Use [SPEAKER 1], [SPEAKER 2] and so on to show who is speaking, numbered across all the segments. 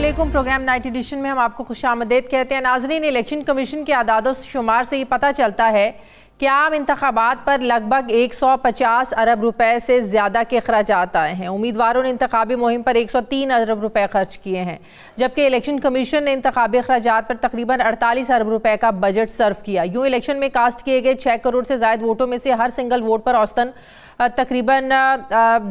[SPEAKER 1] अस्सलामुअलैकुम। Programme night addition में हम आपको खुशामदीद कहते हैं। नाज़रीन, इलेक्शन कमीशन के आदाद शुमार से ये पता चलता है कि आम इंतखाबात पर लगभग 150 अरब रुपए से ज़्यादा के अखराजात आए हैं। उम्मीदवारों ने इंतखाबी मुहिम पर 103 अरब रुपए खर्च किए हैं, जबकि इलेक्शन कमीशन ने इंतखाबी अखराजात पर तकरीबन 48 अरब रुपए का बजट सर्व किया। यूँ इलेक्शन में कास्ट किए गए 6 करोड़ से ज़ायद वोटों में से हर सिंगल वोट पर औसतन तकरीबन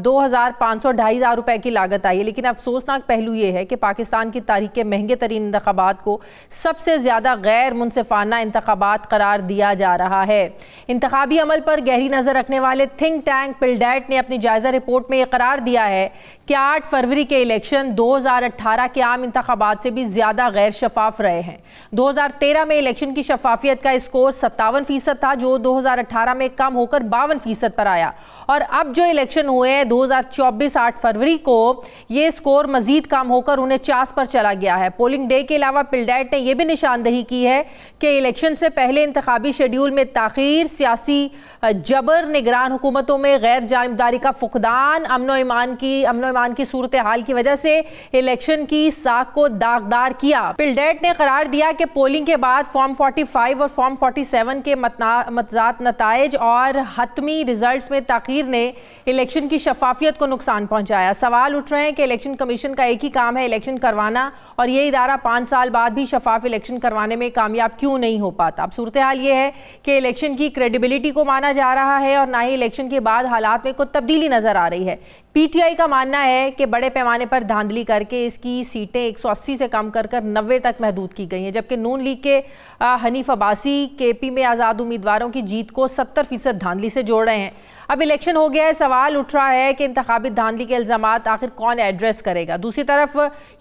[SPEAKER 1] 2,500-2,500 रुपए की लागत आई है। लेकिन अफसोसनाक पहलू ये है कि पाकिस्तान की तारीख के महंगे तरीन इंतखाबात को सबसे ज़्यादा गैर मुनसिफाना इंतखाबात करार दिया जा रहा है। इंतखाबी अमल पर गहरी नज़र रखने वाले थिंक टैंक पिल्डैट ने अपनी जायज़ा रिपोर्ट में यह करार दिया है कि 8 फरवरी के इलेक्शन 2018 के आम इंतखाबात से भी ज़्यादा गैर शफाफ रहे हैं। 2013 में इलेक्शन की शफाफियत का स्कोर 57% था, जो 2018 में कम होकर 52% पर आया। और अब जो इलेक्शन हुए हैं 2024 8 फरवरी को, ये स्कोर मजीद कम होकर 49 पर चला गया है। पोलिंग डे के अलावा पिल्डैट ने यह भी निशानदही की है कि इलेक्शन से पहले इंतखाबी शेड्यूल में ताखीर, सियासी जबर, निगरान हुकूमतों में गैर जानिबदारी का फुकदान, अमन ईमान की सूरत हाल की वजह से इलेक्शन की साख को दागदार किया। पिल्डैट ने करार दिया कि पोलिंग के बाद फॉर्म 45 और फॉर्म 47 के मतजात नताइज और हतमी रिजल्ट्स में ताखीर ने इलेक्शन की शफाफियत को नुकसान पहुंचाया। सवाल उठ रहे हैं कि इलेक्शन कमीशन का एक ही काम है इलेक्शन करवाना, और ये इदारा 5 साल बाद भी शफाफ इलेक्शन करवाने में कामयाब क्यों नहीं हो पाता। अब सूरत हाल ये है कि इलेक्शन की क्रेडिबिलिटी को माना जा रहा है और ना ही इलेक्शन के बाद हालात में कोई तब्दीली नजर आ रही है। पीटीआई का मानना है कि बड़े पैमाने पर धांधली करके इसकी सीटें 180 से कम कर 90 तक महदूद की गई हैं, जबकि नून लीग के हनीफ अब्बासी केपी में आज़ाद उम्मीदवारों की जीत को 70% धांधली से जोड़ रहे हैं। अब इलेक्शन हो गया है, सवाल उठ रहा है कि इंतखाबी धांधली के इल्ज़ामात आखिर कौन एड्रेस करेगा। दूसरी तरफ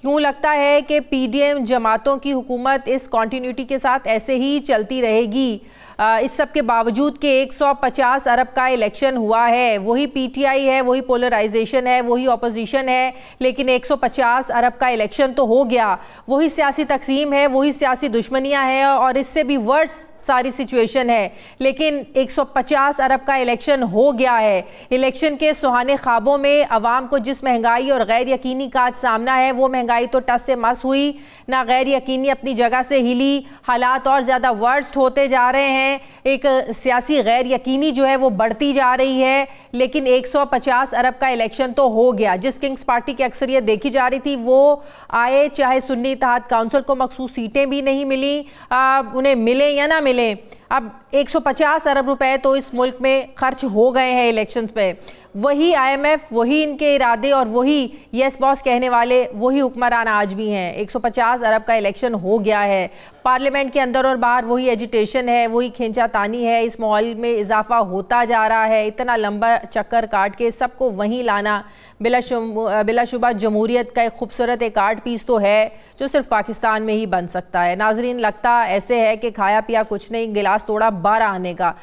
[SPEAKER 1] यूँ लगता है कि पीडीएम जमातों की हुकूमत इस कॉन्टीन्यूटी के साथ ऐसे ही चलती रहेगी। इस सब के बावजूद कि 150 अरब का इलेक्शन हुआ है, वही पीटीआई है, वही पोलराइजेशन है, वही ऑपोजिशन है, लेकिन 150 अरब का इलेक्शन तो हो गया। वही सियासी तकसीम है, वही सियासी दुश्मनियां हैं और इससे भी वर्स सारी सिचुएशन है, लेकिन 150 अरब का इलेक्शन हो गया है। इलेक्शन के सुहाने ख्वाबों में अवाम को जिस महंगाई और गैर यकीनी का सामना है, वो महंगाई तो टस से मस हुई, ना गैर यकीनी अपनी जगह से हिली। हालात और ज़्यादा वर्स्ट होते जा रहे हैं। एक सियासी गैर यकीनी जो है वो बढ़ती जा रही है, लेकिन 150 अरब का इलेक्शन तो हो गया। जिस किंग्स पार्टी की अक्सरियत देखी जा रही थी वो आए, चाहे सुन्नी इत्तेहाद काउंसिल को मखसूस सीटें भी नहीं मिली, उन्हें मिले या ना मिले। अब 150 अरब रुपए तो इस मुल्क में खर्च हो गए हैं इलेक्शंस पे। वही IMF, वही इनके इरादे और वही यस बॉस कहने वाले वही हुक्मरान आज भी हैं। 150 अरब का इलेक्शन हो गया है। पार्लियामेंट के अंदर और बाहर वही एजिटेशन है, वही खींचातानी है। इस माहौल में इजाफा होता जा रहा है। इतना लंबा चक्कर काट के सबको वहीं लाना बिलाशुबा जमहूरियत का एक खूबसूरत एक आर्ट पीस तो है जो सिर्फ पाकिस्तान में ही बन सकता है। नाजरीन, लगता ऐसे है कि खाया पिया कुछ नहीं, गिलास तोड़ा 12 आने का,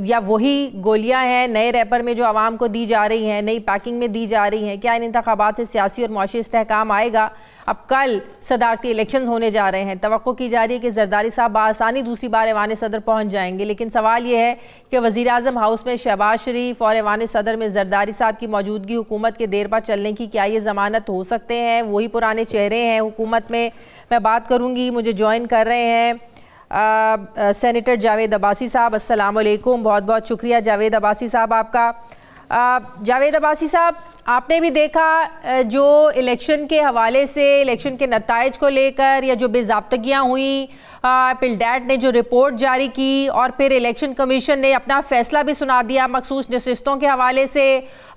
[SPEAKER 1] या वही गोलियां हैं नए रैपर में जो आवाम को दी जा रही हैं, नई पैकिंग में दी जा रही हैं। क्या इन इंतखाबात से सियासी और मुआशी इस्तेहकाम आएगा? अब कल सदारती इलेक्शंस होने जा रहे हैं। तवक्को की जा रही है कि जरदारी साहब बआसानी दूसरी बार ऐवान सदर पहुंच जाएंगे, लेकिन सवाल यह है कि वज़ीर आज़म हाउस में शहबाज शरीफ और ऐवान सदर में जरदारी साहब की मौजूदगी हुकूमत के देर बाद चलने की क्या ये ज़मानत हो सकते हैं? वही पुराने चेहरे हैं हुकूमत में। मैं बात करूँगी, मुझे ज्वाइन कर रहे हैं सेनेटर जावेद अब्बासी साहब। अस्सलाम वालेकुम, बहुत बहुत शुक्रिया जावेद अब्बासी साहब आपका। जावेद अब्बासी साहब, आपने भी देखा जो इलेक्शन के हवाले से, इलेक्शन के नताइज को लेकर या जो बेज़ाब्तगियाँ हुई, पिल्डैट ने जो रिपोर्ट जारी की और फिर इलेक्शन कमीशन ने अपना फैसला भी सुना दिया मखसूस नशिस्तों के हवाले से।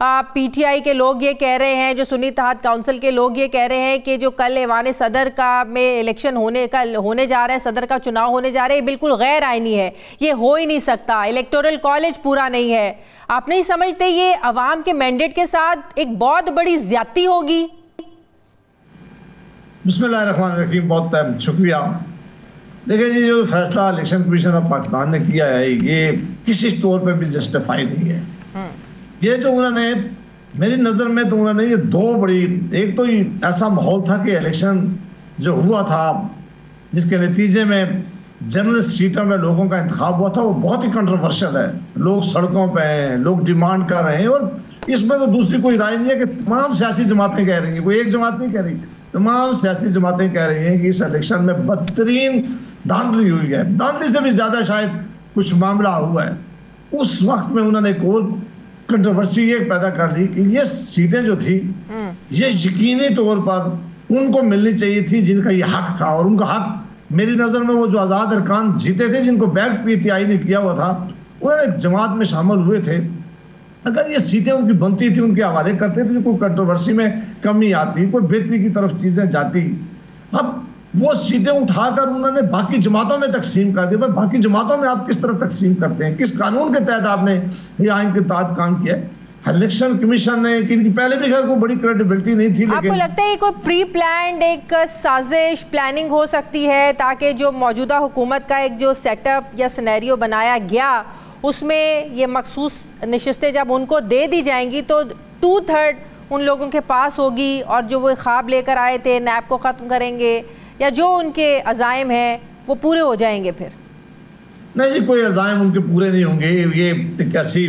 [SPEAKER 1] पीटीआई के लोग ये कह रहे हैं, जो सुन्नी इत्तेहाद काउंसिल के लोग ये कह रहे हैं कि जो कल ऐवान सदर का में इलेक्शन होने जा रहा है, सदर का चुनाव होने जा रहा है, बिल्कुल गैर आइनी है, ये हो ही नहीं सकता, इलेक्टोरल कॉलेज पूरा नहीं है। आप नहीं समझते ये अवाम के मैंडेट के साथ एक बहुत बड़ी ज्यादती होगी?
[SPEAKER 2] बिस्मिल्लाहिर्रहमानिर्रहीम, बहुत शुक्रिया। देखिए जी, जो फैसला इलेक्शन कमीशन ऑफ पाकिस्तान ने किया है ये किसी तौर पे भी जस्टिफाई नहीं है। ये जो उन्होंने, मेरी नज़र में तो उन्होंने ये दो बड़ी, एक तो ऐसा माहौल था कि इलेक्शन जो हुआ था जिसके नतीजे में जनरल सीटों में लोगों का इंतखाब हुआ था, वो बहुत ही कंट्रोवर्शियल है। लोग सड़कों पे हैं, लोग डिमांड कर रहे हैं, और इसमें तो दूसरी कोई राय नहीं है कि तमाम सियासी जमातें कह रही हैं, कोई एक जमात नहीं कह रही। तमाम सियासी जमातें कह रही हैं कि इस इलेक्शन में बदतरीन धांधली हुई है, धांधली से भी ज्यादा शायद कुछ मामला हुआ है। उस वक्त में उन्होंने एक और कंट्रोवर्सी ये पैदा कर दी कि ये सीटें जो थी ये यकीनी तौर पर उनको मिलनी चाहिए थी जिनका ये हक था, और उनका हक मेरी नज़र में वो जो आज़ाद अरकान जीते थे जिनको बैक पीटीआई ने किया हुआ था, उन्होंने जमात में शामिल हुए थे, अगर ये सीटें उनकी बनती थी उनके हवाले करते थे, कोई कंट्रोवर्सी में कमी आती, कोई बेहतरी की तरफ चीज़ें जाती। अब वो सीटें उठाकर उन्होंने बाकी जमातों में तकसीम कर दी। बाकी जमातों में आप किस तरह तकसीम करते हैं, किस कानून के तहत आपने ये आइन के तहत काम किया? इलेक्शन कमीशन ने, इनकी पहले भी खैर कोई बड़ी क्रेडिबिलिटी नहीं थी,
[SPEAKER 1] आपको लगता है ये कोई प्री प्लान्ड एक साजिश प्लानिंग हो सकती है ताकि जो मौजूदा हुकूमत का एक जो सेटअप या सिनेरियो बनाया गया उसमें ये मखसूस नशिस्तें जब उनको दे दी जाएंगी तो 2/3 उन लोगों के पास होगी और जो वो ख्वाब लेकर आए थे नैब को ख़त्म करेंगे या जो उनके अज़ाइम हैं वो पूरे हो जाएंगे? फिर
[SPEAKER 2] नहीं जी, कोई अज़ाइम उनके पूरे नहीं होंगे। ये कैसी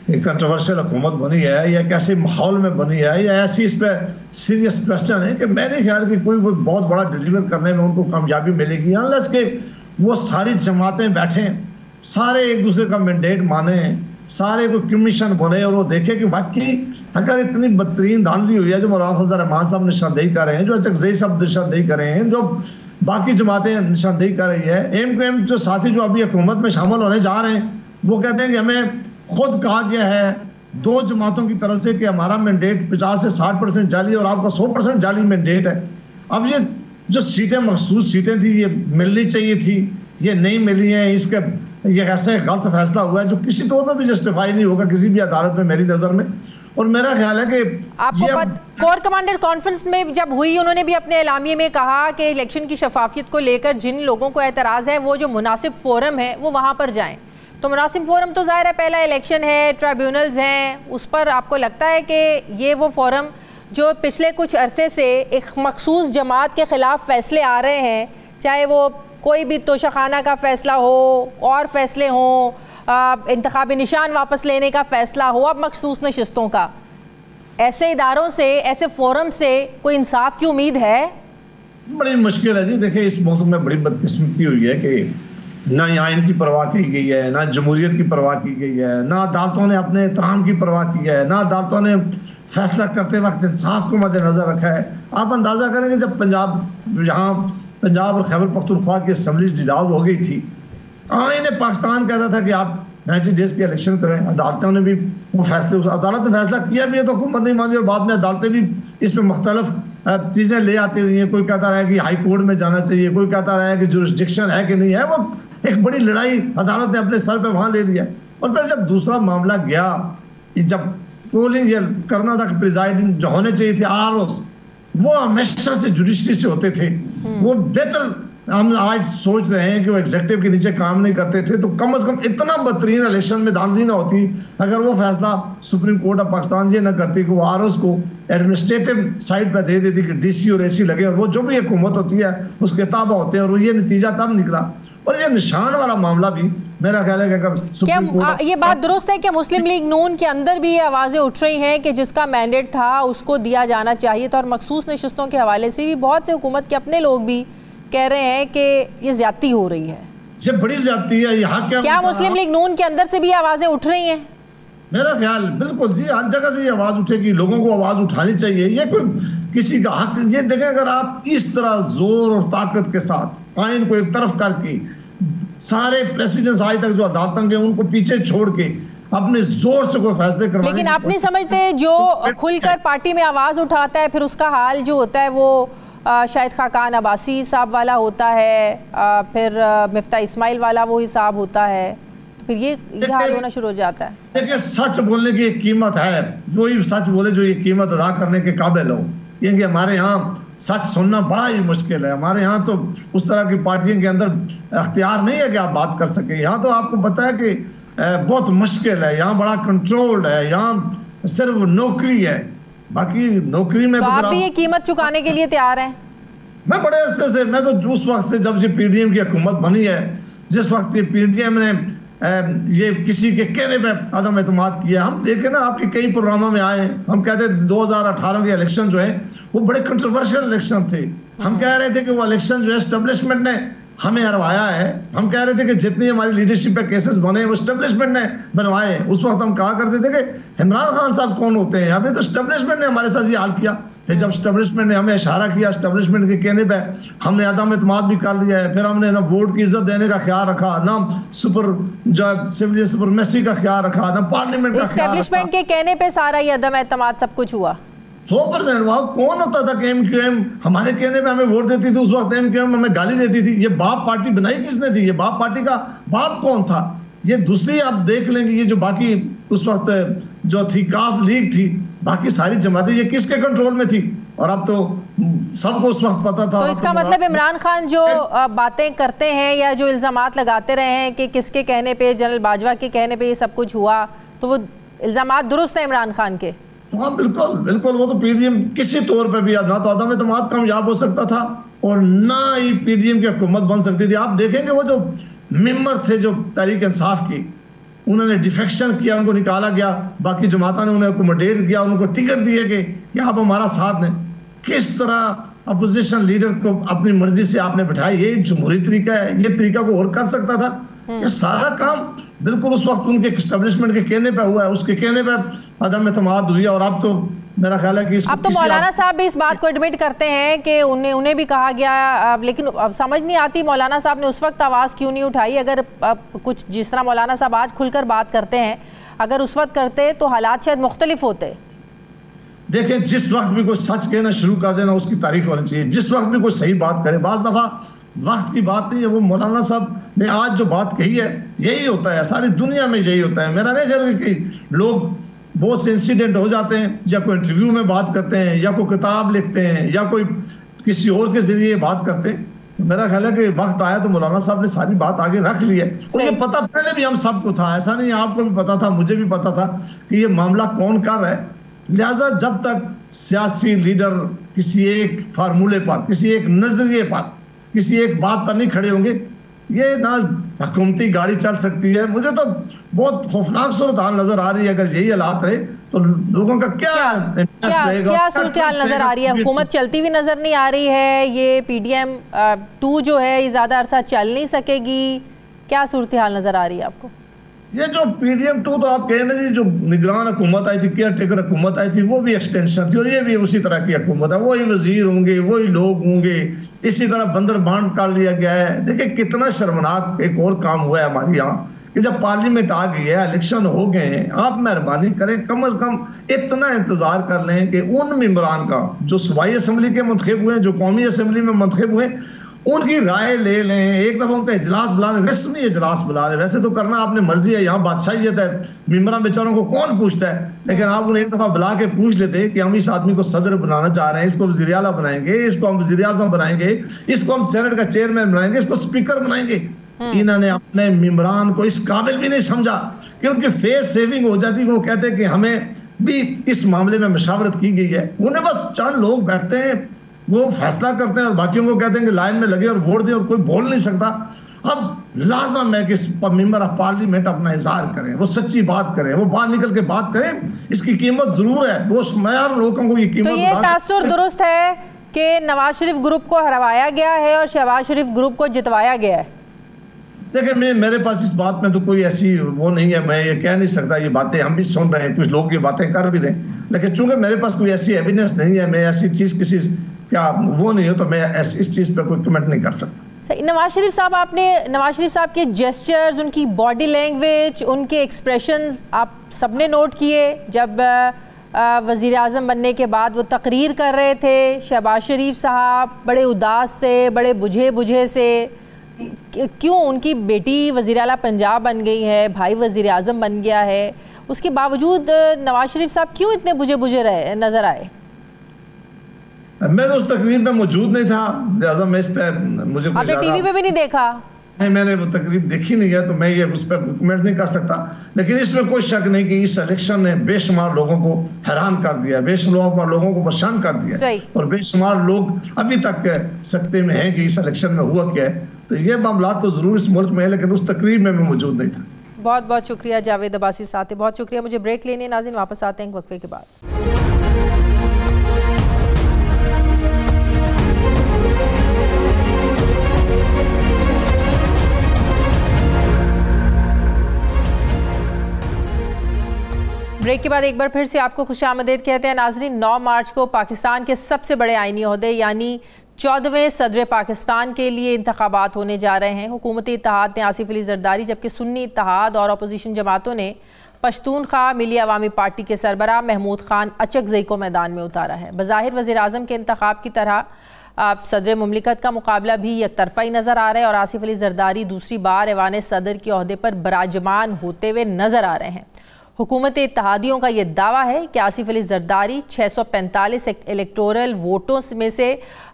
[SPEAKER 2] कंट्रोवर्शियल हुकूमत बनी है या कैसे माहौल में बनी है या ऐसी, इस पर सीरियस क्वेश्चन है कि मेरे ख्याल की कोई बहुत बड़ा डिलीवर करने में उनको कामयाबी मिलेगी अनलेस के वो सारी जमातें बैठें, सारे एक दूसरे का मैंडेट माने, सारे कोई कमीशन बने और वो देखे कि वाकई अगर इतनी बदतरीन धांधली हुई है जो मौलाना फजल रहमान साहब निशानदेही कर रहे हैं, जो अचकज़ई साहब निशानदेही कर रहे हैं, जो बाकी जमातें निशानदेही कर रही है, एम जो साथी जो अभी हुकूमत में शामिल होने जा रहे हैं वो कहते हैं कि हमें खुद कहा गया है 2 जमातों की तरफ से कि हमारा मैंडेट 50 से 60% जाली और आपका 100% जाली मैंडेट है। अब ये जो सीटें मखसूस सीटें थी ये मिलनी चाहिए थी, ये नहीं मिली हैं, इसका ये ऐसा गलत फैसला हुआ है जो किसी तौर पर भी जस्टिफाई नहीं होगा किसी भी अदालत में मेरी नज़र में। और मेरा ख्याल है कि
[SPEAKER 1] आपको कोर कमांडर कॉन्फ्रेंस में जब हुई उन्होंने भी अपने एलामिये में कहा कि इलेक्शन की शफाफियत को लेकर जिन लोगों को एतराज़ है वो जो मुनासिब फोरम है वो वहाँ पर जाएँ। तो मुनासिब फोरम तो ज़ाहिर है पहला इलेक्शन है, ट्राइब्यूनल्स हैं, उस पर आपको लगता है कि ये वो फोरम जो पिछले कुछ अरसे से एक मखसूस जमात के ख़िलाफ़ फ़ैसले आ रहे हैं, चाहे वो कोई भी तोशाखाना का फ़ैसला हो और फैसले हों, इंतखाबी निशान वापस लेने का फ़ैसला हो, अब मखसूस नशिस्तों का, ऐसे इदारों से, ऐसे फोरम से कोई इंसाफ की उम्मीद है?
[SPEAKER 2] बड़ी मुश्किल है जी। देखिए इस मौसम में बड़ी बदकिस्मती हुई है कि ना आइन की परवाह की गई है, ना जमहूरियत की परवाह की गई है, ना अदालतों ने अपने एहतराम की परवाह की है, ना अदालतों ने फैसला करते वक्त इंसाफ को मद्देनजर रखा है। आप अंदाज़ा करेंगे जब पंजाब और खैबर पख्तूनख्वा की असम्बली डिसॉल्व हो गई थी, आइन पाकिस्तान कहता था कि आप 90 डेज के इलेक्शन करें। अदालतों ने भी वो फैसले, अदालत ने फैसला किया भी है तो हुकूमत नहीं मानी और बाद में अदालतें भी इस पर मुख्तलिफ चीज़ें ले आती रही हैं। कोई कहता रहा है कि हाई कोर्ट में जाना चाहिए, कोई कहता रहा है कि जुरिस्डिक्शन है कि नहीं है। वो एक बड़ी लड़ाई अदालत ने अपने सर पे वहाँ ले लिया। और फिर जब दूसरा मामला गया, जब पोलिंग करना था, प्रिजाइडिंग जो होने चाहिए थे ROs, वो हमेशा से जुडिशरी से होते थे, वो बेहतर हम आज सोच रहे हैं कि वो एग्जीक्यूटिव के नीचे काम नहीं करते थे। तो कम से कम इतना बदतरीन इलेक्शन में धांधली ना होती अगर वो फैसला सुप्रीम कोर्ट ऑफ पाकिस्तान ये ना करती कि वो ROs को एडमिनिस्ट्रेटिव साइड पर दे देती कि DC और AC लगे और वो जो भी हुकूमत होती है उसके ताबा होते हैं। और वो ये नतीजा तब निकला। और ये निशान वाला मामला भी मेरा ख्याल है कि अगर सुप्रीम कोर्ट,
[SPEAKER 1] ये बात दुरुस्त है कि मुस्लिम लीग नून के अंदर भी ये आवाज़ें उठ रही हैं कि जिसका मैंडेट था उसको दिया जाना चाहिए था, और मखसूस नशिस्तों के हवाले से भी बहुत से हुकूमत के अपने लोग भी कह रहे हैं कि ये ज्यादती हो रही है।
[SPEAKER 2] ये बड़ी ज्यादती है। यहाँ क्या
[SPEAKER 1] मुस्लिम लीग नून के अंदर से भी आवाज़ें उठ रही हैं?
[SPEAKER 2] मेरा ख्याल बिल्कुल जी, हर जगह से ये आवाज़ उठेगी, लोगों को आवाज़ उठानी चाहिए। ये कोई किसी का हक, ये देखें अगर आप इस तरह जोर और ताकत के साथ आइन को एक तरफ करके सारे प्रेसिडेंट्स आज तक जो अदालतों के उनको पीछे छोड़ के अपने जोर से कोई फैसले करवाने,
[SPEAKER 1] लेकिन आप नहीं समझते जो खुलकर पार्टी में आवाज़ उठाता है फिर उसका हाल जो होता है वो शायद खाकान अब्बासी साहब वाला होता है, फिर मिफ्ता इस्माइल वाला वो हिसाब होता है, तो फिर ये हाल होना शुरू हो जाता है।
[SPEAKER 2] देखिए सच बोलने की एक कीमत है, जो ही सच बोले जो ये कीमत अदा करने के काबिल हो। क्योंकि हमारे यहाँ सच सुनना बड़ा ही मुश्किल है। हमारे यहाँ तो उस तरह की पार्टियों के अंदर अख्तियार नहीं है कि आप बात कर सके। यहाँ तो आपको पता है कि बहुत मुश्किल है, यहाँ बड़ा कंट्रोल्ड है, यहाँ सिर्फ नौकरी है, बाकी नौकरी में
[SPEAKER 1] तो आप भी ये कीमत चुकाने के लिए तैयार हैं?
[SPEAKER 2] मैं बड़े अरसे से, मैं तो उस वक्त से जब से PDM की हुकूमत बनी है, जिस वक्त ये PDM ने ये किसी के कहने पे अदम एतमाद किया। हम देखें ना, आपके कई प्रोग्रामों में आए, हम कहते 2018 के इलेक्शन जो है वो बड़े कंट्रोवर्शियल इलेक्शन थे। हम कह रहे थे कि वो इलेक्शन जो है एस्टेब्लिशमेंट ने हमें हरवाया है। हम कह रहे थे कि जितनी हमारी लीडरशिप पे केसेस बने वो एस्टेब्लिशमेंट ने बनवाए। उस वक्त हम कहा करते थे कि इमरान खान साहब कौन होते हैं, अभी तो एस्टेब्लिशमेंट ने हमारे साथ ये हाल किया। फिर जब एस्टेब्लिशमेंट ने हमें इशारा किया, एस्टेब्लिशमेंट के कहने पे हमने अदम एतमाद भी कर लिया है। फिर हमने ना वोट की इज्जत देने का ख्याल रखा, ना सिविल सुपरमेसी का ख्याल रखा, ना पार्लियामेंट का ख्याल रखा।
[SPEAKER 1] एस्टेब्लिशमेंट के कहने पे सारा ये अदम एतमाद सब कुछ हुआ।
[SPEAKER 2] 100% वहाँ कौन होता था कि एमक्यूएम हमारे कहने पे हमें वोट देती थी? उस वक्त एमक्यूएम हमें गाली देती थी। ये बाप पार्टी बनाई किसने थी? ये बाप पार्टी का बाप कौन था? ये दूसरी आप देख लेंगे, ये जो बाकी उस वक्त जो थी काफ लीग थी, बाकी सारी जमातें, ये किसके कंट्रोल में थी? और अब तो सबको उस वक्त पता था।
[SPEAKER 1] तो इसका मतलब इमरान खान जो बातें करते हैं या जो इल्जामात लगाते रहे हैं कि किसके कहने पे, जनरल बाजवा के कहने पे ये सब कुछ हुआ, तो वो इल्जामात दुरुस्त है इमरान खान के?
[SPEAKER 2] हाँ बिल्कुल बिल्कुल। वो तो पीडीएम किसी तौर पे भी ना तो अदम एतमाद कामयाब हो सकता था और ना ही पीडीएम की हुकूमत बन सकती थी। आप देखेंगे वो जो मेंबर थे जो तहरीक इंसाफ की, उन्होंने डिफेक्शन किया, उनको निकाला गया, बाकी जमाता ने उन्हें अकोमोडेट किया, उनको टिकट दिए कि आप हमारा साथ दें। किस तरह अपोजिशन लीडर को अपनी मर्जी से आपने बिठाया? ये जमहूरी तरीका है? ये तरीका को और कर सकता था? ये सारा काम बिल्कुल उस वक्त उनके एस्टेब्लिशमेंट के कहने पे हुआ है, उसके कहने पे अदम एतमाद हुई। और अब तो मेरा ख्याल है कि
[SPEAKER 1] अब तो मौलाना साहब भी इस बात को एडमिट करते हैं कि उन्हें भी कहा गया, लेकिन अब समझ नहीं आती मौलाना साहब ने उस वक्त आवाज़ क्यों नहीं उठाई। अगर कुछ जिस तरह मौलाना साहब आज खुलकर बात करते हैं, अगर उस वक्त करते तो हालात शायद मुख्तलिफ होते।
[SPEAKER 2] देखें, जिस वक्त भी कोई सच कहना शुरू कर देना उसकी तारीफ होनी चाहिए। जिस वक्त भी कोई सही बात करे, बाज़ दफ़ा वक्त की बात नहीं है। वो मौलाना साहब ने आज जो बात कही है यही होता है, सारी दुनिया में यही होता है। मेरा नहीं ख्याल कि लोग बहुत से इंसिडेंट हो जाते हैं, या कोई इंटरव्यू में बात करते हैं, या कोई किताब लिखते हैं, या कोई किसी और के जरिए बात करते हैं। मेरा ख्याल है कि वक्त आया तो मौलाना साहब ने सारी बात आगे रख ली है। और ये पता पहले भी हम सबको था, ऐसा नहीं, आपको भी पता था, मुझे भी पता था कि ये मामला कौन कर रहा है। लिहाजा जब तक सियासी लीडर किसी एक फार्मूले पर, किसी एक नजरिए पर, किसी एक बात पर नहीं खड़े होंगे, ये ना हुकूमती गाड़ी चल सकती है। मुझे तो बहुत खौफनाक सूरत हाल नजर आ रही है। अगर यही हालात रहे तो लोगों का क्या
[SPEAKER 1] सूरत हाल नजर आ रही है? हुकूमत चलती हुई नजर नहीं आ रही है। ये PDM 2 जो है ये ज्यादा अरसा चल नहीं सकेगी। क्या सूरत हाल नजर आ रही है आपको?
[SPEAKER 2] ये जो PDM 2 तो आप कह रहे हैं, जो निगरान हुकूमत आई थी, केयर टेकर हुकूमत आई थी, वो भी एक्सटेंशन थी, और ये भी उसी तरह की हुकूमत है। वही वजीर होंगे, वही लोग होंगे, इसी तरह बंदर बांट कर लिया गया है। देखिए कितना शर्मनाक एक और काम हुआ है हमारे यहाँ कि जब पार्लियामेंट आ गई है, इलेक्शन हो गए हैं, आप मेहरबानी करें कम अज कम इतना इंतजार कर लें कि उन मेंबरान का जो सूबाई असम्बली के मुंतखब हुए, जो कौमी असम्बली में मुंतखब हुए, उनकी राय ले लें। एक दफा उनका इजलास बुला लें, रस्मी इजलास बुला लें। वैसे तो करना आपने मर्जी है, यहाँ बादशाहियत है, मेंबरान बेचारों को कौन पूछता है, लेकिन आप उन्हें एक दफा बुला के पूछ लेते कि हम इस आदमी को सदर बनाना चाह रहे हैं, इसको वज़ीर आला बनाएंगे, इसको हम वज़ीर आज़म बनाएंगे, इसको हम सेनेट का चेयरमैन बनाएंगे, इसको स्पीकर बनाएंगे। इन्होंने अपने मेंबरान को इस काबिल भी नहीं समझा कि उनकी फेस सेविंग हो जाती। वो कहते हैं कि हमें भी इस मामले में मशावरत की गई है। उन्हें बस चंद लोग बैठते हैं, वो फैसला करते हैं और बाकियों को कहते हैं कि लाइन में लगे और वोट दें, और कोई बोल नहीं सकता। अब लाजम है कि मेंबर ऑफ पार्लियामेंट अपना इजहार करें, वो सच्ची बात करें, वो बाहर निकल के बात करें। इसकी कीमत जरूर है, वो मैं लोगों को ये कीमत।
[SPEAKER 1] तो ये तासुर दुरुस्त है कि नवाज शरीफ ग्रुप को हरवाया गया है और शहबाज शरीफ ग्रुप को जितवाया गया है?
[SPEAKER 2] देखिए, मेरे पास इस बात में तो कोई ऐसी वो नहीं है, मैं ये कह नहीं सकता। ये बातें हम भी सुन रहे हैं, कुछ लोग ये बातें कर भी दें, लेकिन चूंकि मेरे पास कोई ऐसी एविडेंस नहीं है, मैं ऐसी चीज़ किसी क्या वो नहीं हो, तो मैं इस चीज़ पर कोई कमेंट नहीं कर सकता।
[SPEAKER 1] नवाज शरीफ साहब, आपने नवाज शरीफ साहब के जेस्चर्स, उनकी बॉडी लैंग्वेज, उनके एक्सप्रेशंस आप सबने नोट किए। जब वज़ीर आज़म बनने के बाद वो तकरीर कर रहे थे, शहबाज शरीफ साहब बड़े उदास से, बड़े बुझे से। क्यों? उनकी बेटी वज़ीर आला पंजाब बन गई है, भाई वज़ीर आज़म बन गया है, उसके बावजूद नवाज शरीफ साहब क्यों इतने बुझे रहे नज़र आए?
[SPEAKER 2] मैं तो उस तकरीब में मौजूद नहीं था, लिहाजा मैं इस पे मुझे
[SPEAKER 1] आपने टीवी पे भी नहीं देखा?
[SPEAKER 2] नहीं, मैंने वो तकरीब देखी नहीं है, तो मैं ये उस पर कमेंट नहीं कर सकता। लेकिन इसमें कोई शक नहीं कि इस इलेक्शन ने बेशुमार लोगों को हैरान कर दिया, बेशुमार लोगों को परेशान कर दिया, और बेशुमार लोग अभी तक सकते में हैं कि इस इलेक्शन में हुआ क्या है। तो ये मामला तो जरूर इस मुल्क में है, लेकिन उस तकरीब में मैं मौजूद नहीं था।
[SPEAKER 1] बहुत बहुत शुक्रिया जावेद अब्बासी साथी, बहुत शुक्रिया। मुझे ब्रेक लेने नाज़रीन, वापस आते हैं वक्फे के बाद। ब्रेक के बाद एक बार फिर से आपको खुशामदीद कहते हैं नाजरीन। 9 मार्च को पाकिस्तान के सबसे बड़े आईनी ओहदे यानी 14वें सदर पाकिस्तान के लिए इंतखाबात होने जा रहे हैं। हुकूमती इत्तेहाद ने आसिफ अली जरदारी, जबकि सुन्नी इत्तेहाद और अपोजिशन जमातों ने पश्तूनख्वा मिली अवामी पार्टी के सरबराह महमूद खान अचकजई को मैदान में उतारा है। बज़ाहिर वज़ीर आज़म के इंतखाब की तरह सदर मुमलिकत का मुकाबला भी एक तरफ़ा ही नज़र आ रहा है और आसिफ अली जरदारी दूसरी बार ऐवान सदर के ओहदे पर बराजमान होते हुए नज़र आ रहे हैं। हुकूमत इत्तेहादियों का यह दावा है कि आसिफ अली जरदारी 645 इलेक्टोरल वोटों में से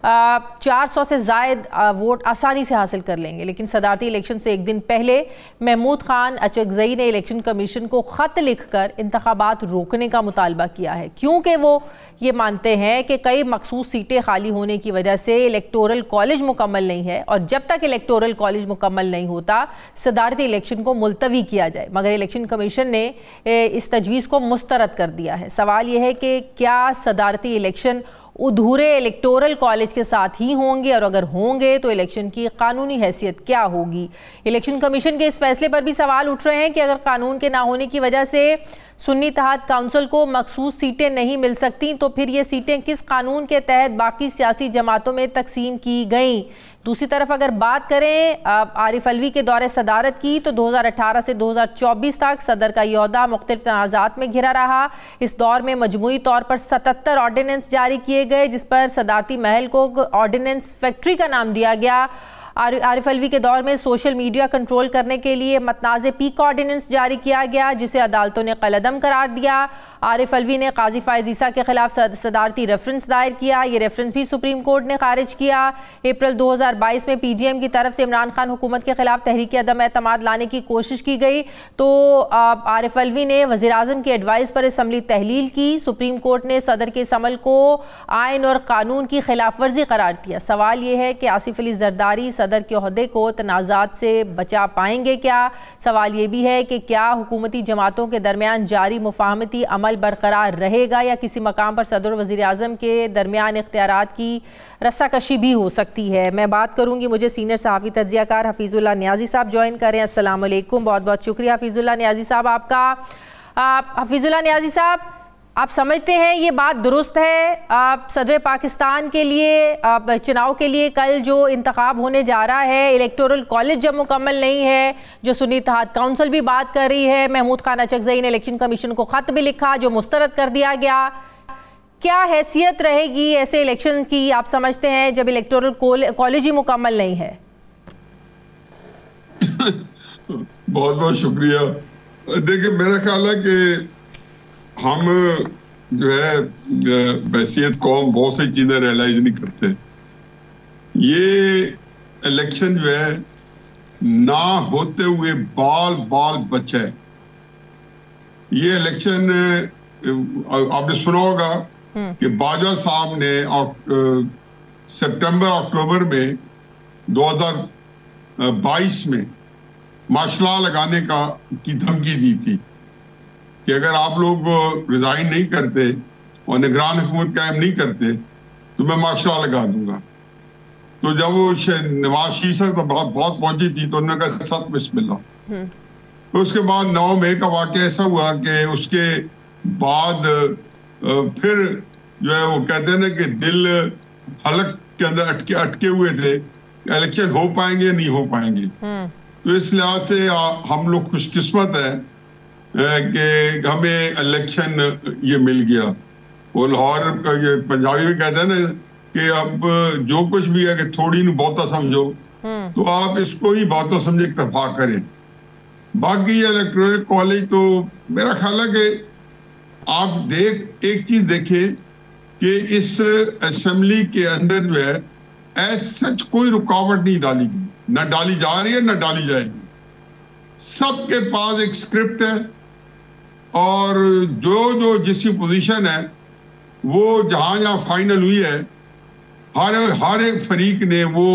[SPEAKER 1] 400 से ज़ायद वोट आसानी से हासिल कर लेंगे, लेकिन सदारती इलेक्शन से एक दिन पहले महमूद खान अचकजई ने इलेक्शन कमीशन को ख़त लिखकर इंतखाबात रोकने का मुतालबा किया है, क्योंकि वो ये मानते हैं कि कई मखसूस सीटें खाली होने की वजह से इलेक्टोरल कॉलेज मुकम्मल नहीं है और जब तक इलेक्टोरल कॉलेज मुकम्मल नहीं होता सदारती इलेक्शन को मुलतवी किया जाए। मगर इलेक्शन कमीशन ने इस तजवीज़ को मुस्तरद कर दिया है। सवाल यह है कि क्या सदारती इलेक्शन अधूरे इलेक्टोरल कॉलेज के साथ ही होंगे और अगर होंगे तो इलेक्शन की कानूनी हैसियत क्या होगी। इलेक्शन कमीशन के इस फैसले पर भी सवाल उठ रहे हैं कि अगर कानून के ना होने की वजह से सुन्नी इत्तेहाद काउंसिल को मखसूस सीटें नहीं मिल सकती तो फिर ये सीटें किस कानून के तहत बाकी सियासी जमातों में तकसीम की गईं। दूसरी तरफ अगर बात करें आरिफ अलवी के दौरे सदारत की तो 2018 से 2024 तक सदर का ओहदा मुख्तलिफ तनाज़ात में घिरा रहा। इस दौर में मजमूई तौर पर 77 ऑर्डिनेंस जारी किए गए, जिस पर सदारती महल को ऑर्डिनेंस फैक्ट्री का नाम दिया गया। आरिफ अलवी के दौर में सोशल मीडिया कंट्रोल करने के लिए मतनाज़े पीक ऑर्डिनेंस जारी किया गया, जिसे अदालतों ने कलअदम करार दिया। आरिफ अलवी ने काजी फायज़ ईसा के खिलाफ सदारती रेफरेंस दायर किया, ये रेफरेंस भी सुप्रीम कोर्ट ने खारिज किया। अप्रैल 2022 में PGM की तरफ से इमरान खान हुकूमत के खिलाफ तहरीक अदम एतमाद लाने की कोशिश की गई तो आरिफ अलवी ने वज़ीर आज़म की एडवाइस पर असम्बली तहलील की। सुप्रीम कोर्ट ने सदर के इस अमल को आइन और कानून की खिलाफ वर्जी करार दिया। सवाल ये है कि आसिफ अली जरदारी सदर के ओहदे को तनाज़ात से बचा पाएंगे क्या। सवाल ये भी है कि क्या हुकूमती जमातों के दरमियान जारी मुफाहमती अमल बरकरार रहेगा या किसी मकाम पर सदर और वज़ीर आज़म के दरमियान इख्तियारात की रस्साकशी भी हो सकती है। मैं बात करूंगी, मुझे सीनियर सहाफ़ी तज्ज़ियाकार हफीज़ुल्लाह नियाज़ी साहब ज्वाइन करें। अस्सलाम वालेकुम, बहुत बहुत शुक्रिया हफीज़ुल्लाह नियाज़ी साहब आपका। हफीज़ुल्लाह नियाज़ी साहब, आप समझते हैं ये बात दुरुस्त है सदर पाकिस्तान के लिए चुनाव के लिए कल जो इंतखाब होने जा रहा है इलेक्टोरल कॉलेज जब मुकम्मल नहीं है, जो सुन्नी इत्तेहाद काउंसिल भी बात कर रही है, महमूद खान अचकजई ने इलेक्शन कमीशन को ख़त भी लिखा जो मुस्तरद कर दिया गया, क्या हैसियत रहेगी ऐसे इलेक्शन की आप समझते हैं जब इलेक्टोरल कॉलेज ही मुकम्मल नहीं है?
[SPEAKER 3] बहुत बहुत शुक्रिया। देखिए, मेरा ख्याल है कि हम जो है बैसियत कौम बहुत सी चीजें रियलाइज नहीं करते। ये इलेक्शन जो है ना होते हुए बाल बाल बचा है। ये इलेक्शन आपने सुना होगा कि बाजवा साहब ने सितंबर अक्टूबर में 2022 में मार्शल लॉ लगाने की धमकी दी थी कि अगर आप लोग रिजाइन नहीं करते और निगरान हुकूमत कायम नहीं करते तो मैं मार्शल लॉ लगा दूंगा। तो जब वो नवाज शरीफ साहब बहुत पहुंची थी तो उन्होंने कहा सत बिस्मिल्लाह। तो उसके बाद 9 मई का वाक़या ऐसा हुआ कि उसके बाद फिर जो है वो कहते हैं ना कि दिल हलक के अंदर अटके हुए थे, इलेक्शन हो पाएंगे नहीं हो पाएंगे। तो इस लिहाज से हम लोग खुशकिस्मत है कि हमें इलेक्शन ये मिल गया। वो लाहौर का ये पंजाबी में कहते हैं ना कि अब जो कुछ भी है कि थोड़ी न बहुता समझो, तो आप इसको ही बहुता समझे इत्तेफाक करें। बाकी इलेक्टोरल कॉलेज तो मेरा ख्याल है कि आप एक चीज देखें कि इस असेंबली के अंदर जो है ऐसा सच कोई रुकावट नहीं डाली गई, न डाली जा रही है न डाली जाएगी। सबके पास एक स्क्रिप्ट है और जो जिसकी पोजीशन है वो जहां फाइनल हुई है हर एक फरीक ने वो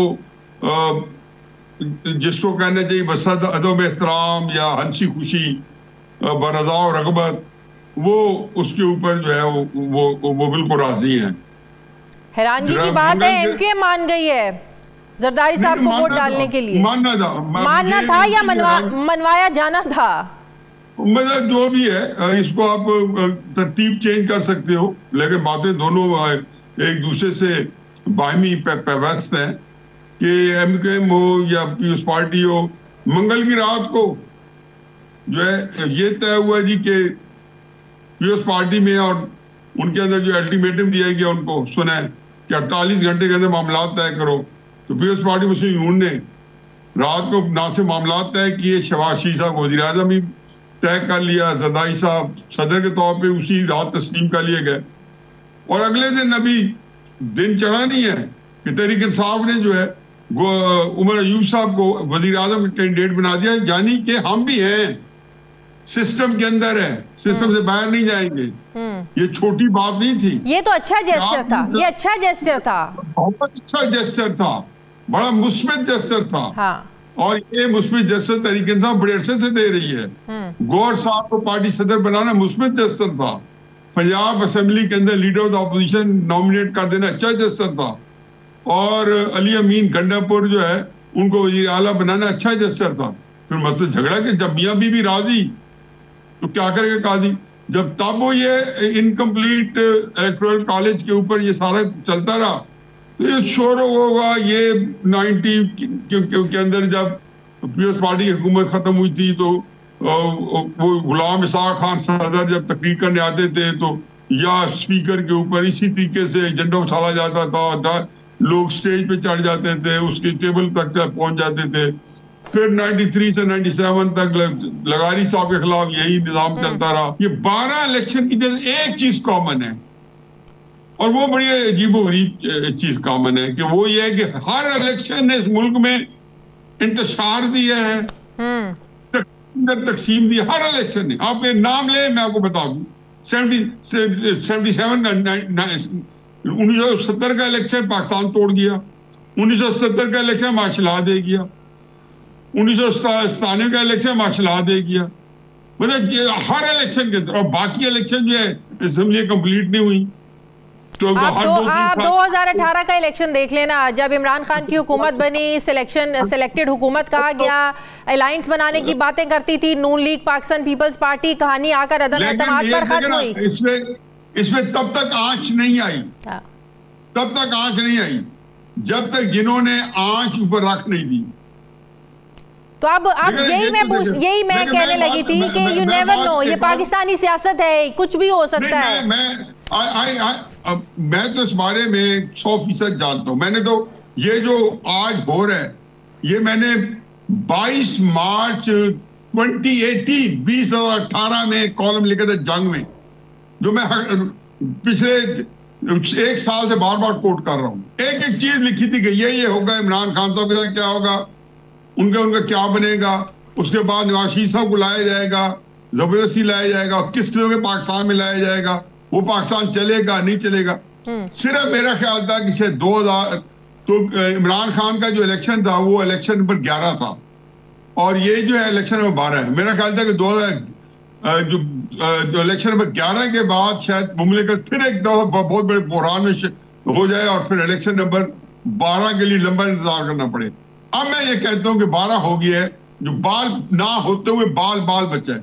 [SPEAKER 3] जिसको कहना चाहिए बसद अदब एहतराम या हंसी खुशी बरज़ा और रग़बत, वो उसके ऊपर जो है वो बिल्कुल राजी हैं।
[SPEAKER 1] हैरानगी की बात है एमके मान गई है जरदारी साहब को वोट डालने के लिए। मानना था या मनवाया जाना था?
[SPEAKER 3] मतलब जो भी है, इसको आप तरतीब चेंज कर सकते हो, लेकिन बातें दोनों एक दूसरे से बाहमी पैवस्त हैं कि एमकेएम हो या पीपल्स पार्टी हो। मंगल की रात को जो है ये तय हुआ जी कि पीपल्स पार्टी में और उनके अंदर जो अल्टीमेटम दिया गया उनको सुना है कि 48 घंटे के अंदर मामला तय करो। तो पीपल्स पार्टी मुस्लिम यूनियन ने रात को ना से मामला तय किए, शहबाज शरीफ साहब को वज़ीर आज़म भी तय कर लिया, जरदारी साहब सदर के तौर पे उसी रात तस्लीम कर लिए गए। और अगले दिन अभी दिन चढ़ा नहीं है कि तहरीक इंसाफ ने जो है उमर अयूब साहब को वजीर आजम कैंडिडेट बना दिया, यानी कि हम भी हैं, सिस्टम के अंदर है, सिस्टम से बाहर नहीं जाएंगे। ये छोटी बात नहीं थी,
[SPEAKER 1] ये तो अच्छा जेस्चर था, ये अच्छा जेस्चर था,
[SPEAKER 3] बहुत अच्छा जेस्चर था, बड़ा मुस्बित जेस्चर था।
[SPEAKER 1] हाँ।
[SPEAKER 3] और ये मुस्बित जेस्चर तहरीक इंसाफ बड़े अरसे से दे रही है। गौर साहब को पार्टी सदर बनाना मुस्बित जेस्चर था, पंजाब असेंबली के अंदर leader of the opposition nominate कर देना अच्छा जेस्चर था, और अली अमीन गंडापुर जो है उनको वजीर आला बनाना अच्छा जेस्चर था। फिर मतलब झगड़ा कि जब मियां बीवी राजी तो क्या करेगा काजी। जब तब वो ये इनकम्प्लीट इलेक्टोरल कॉलेज के ऊपर ये सारा चलता रहा तो ये शोर होगा। ये 90 के अंदर जब पीपल्स पार्टी की हुकूमत खत्म हुई थी तो वो गुलाम इसाक खान सदर जब तकरीर करने आते थे तो या स्पीकर के ऊपर इसी तरीके से झंडा उछाला जाता था, लोग स्टेज पे चढ़ जाते थे, उसके टेबल तक पहुंच जाते थे। फिर 93 से 97 तक लगारी साहब के खिलाफ यही निजाम चलता रहा। ये 12 इलेक्शन की एक चीज कॉमन है, और वो बड़ी अजीबोगरीब चीज कॉमन है कि वो ये है कि हर इलेक्शन ने इस मुल्क में इंतशार दिया है, तकसीम दी, हर इलेक्शन ने। आप एक नाम ले, मैं आपको बता दूं, 1970 का इलेक्शन पाकिस्तान तोड़ गया, 1977 का इलेक्शन मार्शल दे गया, 1997 का इलेक्शन मार्शल दे गया। मतलब हर इलेक्शन के अंदर, और बाकी इलेक्शन जो है असेंबली कंप्लीट नहीं हुई। तो
[SPEAKER 1] आप 2018 का इलेक्शन देख लेना, जब इमरान खान की हुकूमत बनी, सिलेक्टेड हुकूमत कहा गया, अलायंस बनाने की बातें करती थी नून लीग पाकिस्तान पीपल्स पार्टी, कहानी आकर अदम एतमाद पर खत्म हुई।
[SPEAKER 3] इसमें तब तक आंच नहीं आई, तब तक आंच नहीं आई जब तक जिन्होंने आंच ऊपर रख नहीं दी।
[SPEAKER 1] तो अब यही मैं कहने लगी थी कि यू नेवर नो, ये पाकिस्तानी सियासत है, कुछ भी हो सकता है।
[SPEAKER 3] मैं तो इस बारे में 100% जानता हूं। मैंने तो ये जो आज हो रहा है, ये मैंने 22 मार्च 2018 में कॉलम लिखा था जंग में, जो मैं पिछले 1 साल से बार बार कोट कर रहा हूं। एक एक चीज लिखी थी कि ये होगा, इमरान खान साहब के साथ क्या होगा, उनका क्या बनेगा, उसके बाद नवाज शरीफ साहब को लाया जाएगा, जबरदस्ती लाया जाएगा, किस किस्म के पाकिस्तान में लाया जाएगा, वो पाकिस्तान चलेगा नहीं चलेगा। सिर्फ मेरा ख्याल था कि शायद 2000 तो इमरान खान का जो इलेक्शन था वो इलेक्शन नंबर 11 था, और ये जो है इलेक्शन नंबर 12 है। मेरा ख्याल था कि 2000 जो इलेक्शन नंबर 11 के बाद शायद मुमलिकत फिर एक दफा बहुत बड़े बहरान में हो जाए और फिर इलेक्शन नंबर 12 के लिए लंबा इंतजार करना पड़े। अब मैं ये कहता हूं कि 12 हो गया है, जो बाल ना होते हुए बाल बचा है।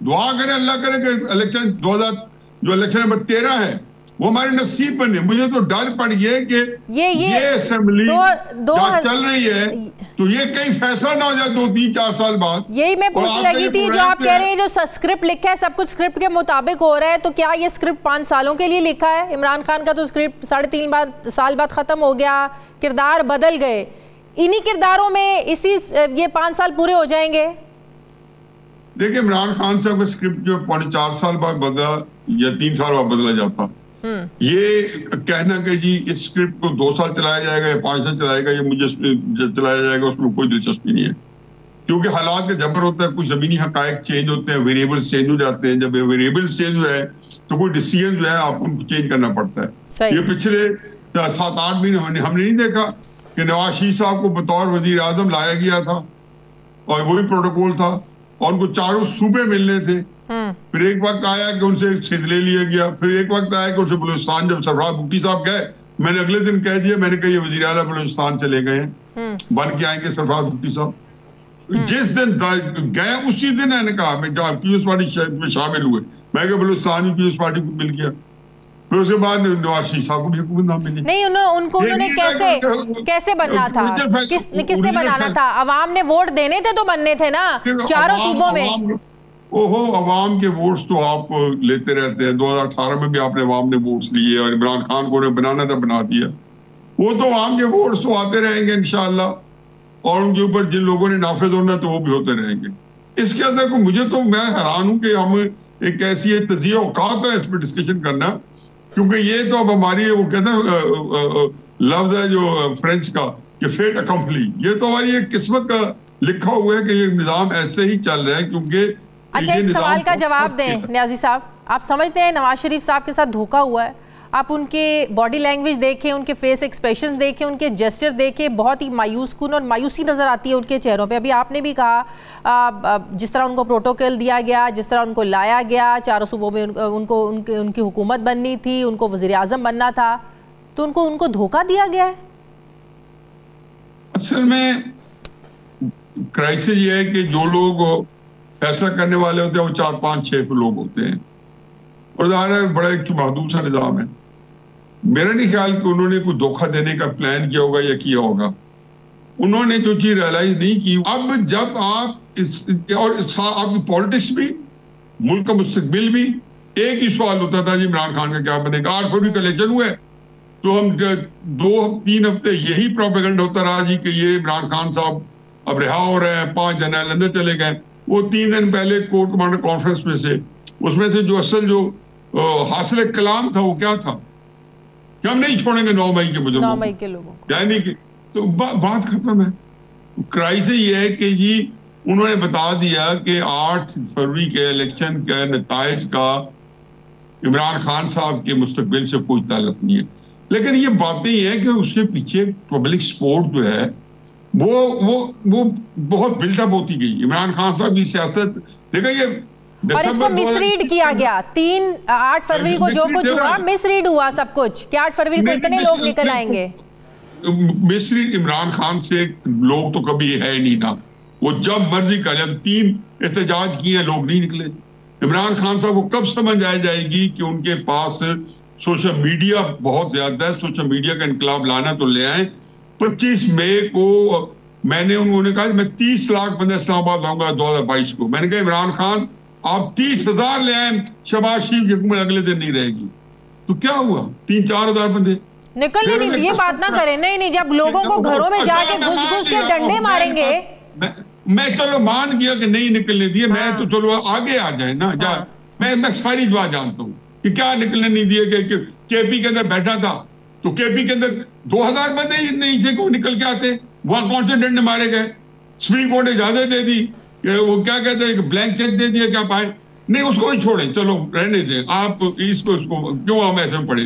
[SPEAKER 3] दुआ करें, अल्लाह करे कि इलेक्शन 2000 जो इलेक्शन नंबर 13 है वो हमारे नसीब बने। मुझे तो डर पड़ गया कि ये असेंबली चल रही है तो ये कहीं फैसला ना हो जाए 2-3-4 साल बाद।
[SPEAKER 1] यही मैं पूछने लगी थी, जो आप कह रहे हैं जो स्क्रिप्ट लिखा है सब कुछ स्क्रिप्ट के मुताबिक हो रहा है, तो क्या ये स्क्रिप्ट 5 सालों के लिए लिखा है? इमरान खान का तो स्क्रिप्ट 3.5 साल बाद खत्म हो गया, किरदार बदल गए, इन्हीं किरदारों में ये 5 साल पूरे हो जाएंगे।
[SPEAKER 3] देखिए, इमरान खान साहब का स्क्रिप्ट जो 4 साल बाद बदला या 3 साल बाद बदला जाता, ये कहना कि जी इस स्क्रिप्ट को 2 साल चलाया जाएगा या 5 साल चलाएगा, ये मुझे चलाया जाएगा, उसमें कोई दिलचस्पी नहीं है। क्योंकि हालात का जबर होता है, कुछ जमीनी हकायक चेंज होते हैं, वेरिएबल्स चेंज हो जाते हैं। जब वेरिएबल्स चेंज हो जाए तो कोई डिसीजन जो है आपको चेंज करना पड़ता है। ये पिछले 7-8 महीने हमने नहीं देखा कि नवाज शरीफ साहब को बतौर वजीर आजम लाया गया था और वही प्रोटोकॉल था और उनको चारों सूबे मिलने थे। फिर एक वक्त आया कि उनसे छिद ले लिया गया, फिर एक वक्त आया कि उनसे बलूचिस्तान, जब सरफराज भुट्टी साहब गए, मैंने अगले दिन कह दिया, मैंने कहा ये वजीर आला बलूचिस्तान चले गए हैं, बन के आएंगे सरफराज भुट्टी साहब। जिस दिन गए उसी दिन मैंने कहा मैं पीपल्स पार्टी में शामिल हुए, मैं कहा बलूचिस्तान पीपल्स पार्टी को मिल गया। फिर उसके बाद नवाज शरीफ साहब को भी हुकूमत ना मिली।
[SPEAKER 1] नहीं, उन्होंने कैसे बनना था, किसने बनाना था? अवाम ने वोट देने थे तो बनने थे ना चारों सूबों में।
[SPEAKER 3] ओहो, अवाम के वोट्स तो आप लेते रहते हैं। 2018 में भी आपने अवाम ने वोट्स लिए और इमरान खान को बनाना था, बना दिया। वो तो अवाम के वोट्स तो आते रहेंगे इंशाल्लाह, और उनके ऊपर जिन लोगों ने नाफिज होना तो वो भी होते रहेंगे। इसके अंदर को मुझे तो मैं हैरान हूं कि हम एक ऐसी तज़िया औकात है इस पर डिस्कशन करना, क्योंकि ये तो अब हमारी वो कहते हैं लफ्ज है जो फ्रेंच का कि फेट अकम्पली, ये तो हमारी एक किस्मत का लिखा हुआ है कि ये निज़ाम ऐसे ही चल रहा है। क्योंकि
[SPEAKER 1] अच्छा, एक सवाल का जवाब दें न्याजी साहब, आप समझते हैं नवाज शरीफ साहब के साथ धोखा हुआ है? आप उनके बॉडी लैंग्वेज देखें, उनके फेस एक्सप्रेशन देखें, उनके जेस्चर देखें, बहुत ही मायूस कुन और मायूसी नज़र आती है उनके चेहरों पे। अभी आपने भी कहा जिस तरह उनको प्रोटोकॉल दिया गया, जिस तरह उनको लाया गया, चारों सूबों में उनकी हुकूमत बननी थी, उनको वज़ीर आज़म बनना था, तो उनको धोखा दिया गया है।
[SPEAKER 3] असल में क्राइसिस ये है कि जो लोग फैसला करने वाले होते हैं वो 4, 5, 6 लोग होते हैं, और ज़ाहिर है बड़ा एक महदूद सा निज़ाम है। मेरा नहीं ख्याल कि उन्होंने कोई धोखा देने का प्लान किया होगा या किया होगा। उन्होंने जो चीज रियलाइज नहीं की। अब जब आप और आपकी पॉलिटिक्स भी, मुल्क का मुस्तकबिल भी, एक ही सवाल होता था जी इमरान खान का क्या बनेगा। 8 फरवरी का इलेक्शन हुआ तो हम 2-3 हफ्ते यही प्रोपेगेंडा होता रहा जी कि ये इमरान खान साहब अब रिहा हो रहे हैं, 5 जनरल अंदर चले गए। वो 3 दिन पहले कोर कमांडर कॉन्फ्रेंस में से उसमें से जो असल जो हासिल कलाम था वो क्या था कि हम नहीं छोड़ेंगे 9 मई के मुजरिमों
[SPEAKER 1] 9 मई के लोगों को,
[SPEAKER 3] यानी कि तो बात खत्म है। क्राइसिस ये है कि जी उन्होंने बता दिया कि 8 फरवरी के इलेक्शन के नताइज का इमरान खान साहब के मुस्तकबिल से कोई ताल्लुक नहीं है। लेकिन ये बातें ये है कि उसके पीछे पब्लिक सपोर्ट जो है वो बहुत बिल्डअप होती गई। इमरान खान साहब की सियासत देखिए,
[SPEAKER 1] और इसको मिसरीड किया गया। 8 फरवरी को जो कुछ हुआ मिसरीड हुआ सब कुछ, कि 8 फरवरी को इतने लोग निकल आएंगे।
[SPEAKER 3] मिसरीड इमरान खान से लोग तो कभी है नहीं ना, वो जब मर्जी कर, जब 3 एहतजाज किए लोग नहीं निकले। इमरान खान साहब को कब समझ आ जाएगी कि उनके पास सोशल मीडिया बहुत ज्यादा है, सोशल मीडिया का इनकलाब लाना तो ले आए। 25 मई को मैंने उन्होंने कहा मैं 30 लाख बंदे इस्लामाबाद लाऊंगा 2022 को। मैंने कहा इमरान खान आप 30,000 ले आए, शहबाज शरीफ की हुकूमत अगले दिन नहीं रहेगी। तो क्या हुआ, 3-4 हजार बंदे
[SPEAKER 1] निकलने नहीं, ये बात ना करें। नहीं, जब लोगों को घरों में जाके घुस के डंडे मारेंगे।
[SPEAKER 3] मैं चलो मान गया कि नहीं निकलने दिए, मैं तो चलो आगे आ जाए ना जा। मैं सारी बात जानता हूँ कि क्या निकलने नहीं दिए। केपी के अंदर बैठा था तो केपी के अंदर 2000 बंदे नहीं थे, को निकल के आते, वहां कौन से डंडे मारे गए। सुप्रीम कोर्ट ने इजाजत दे दी, वो क्या कहते हैं ब्लैंक चेक दे दिया, क्या पाए नहीं, उसको ही छोड़े, चलो रहने दें आप इसको क्यों हम ऐसे पड़े।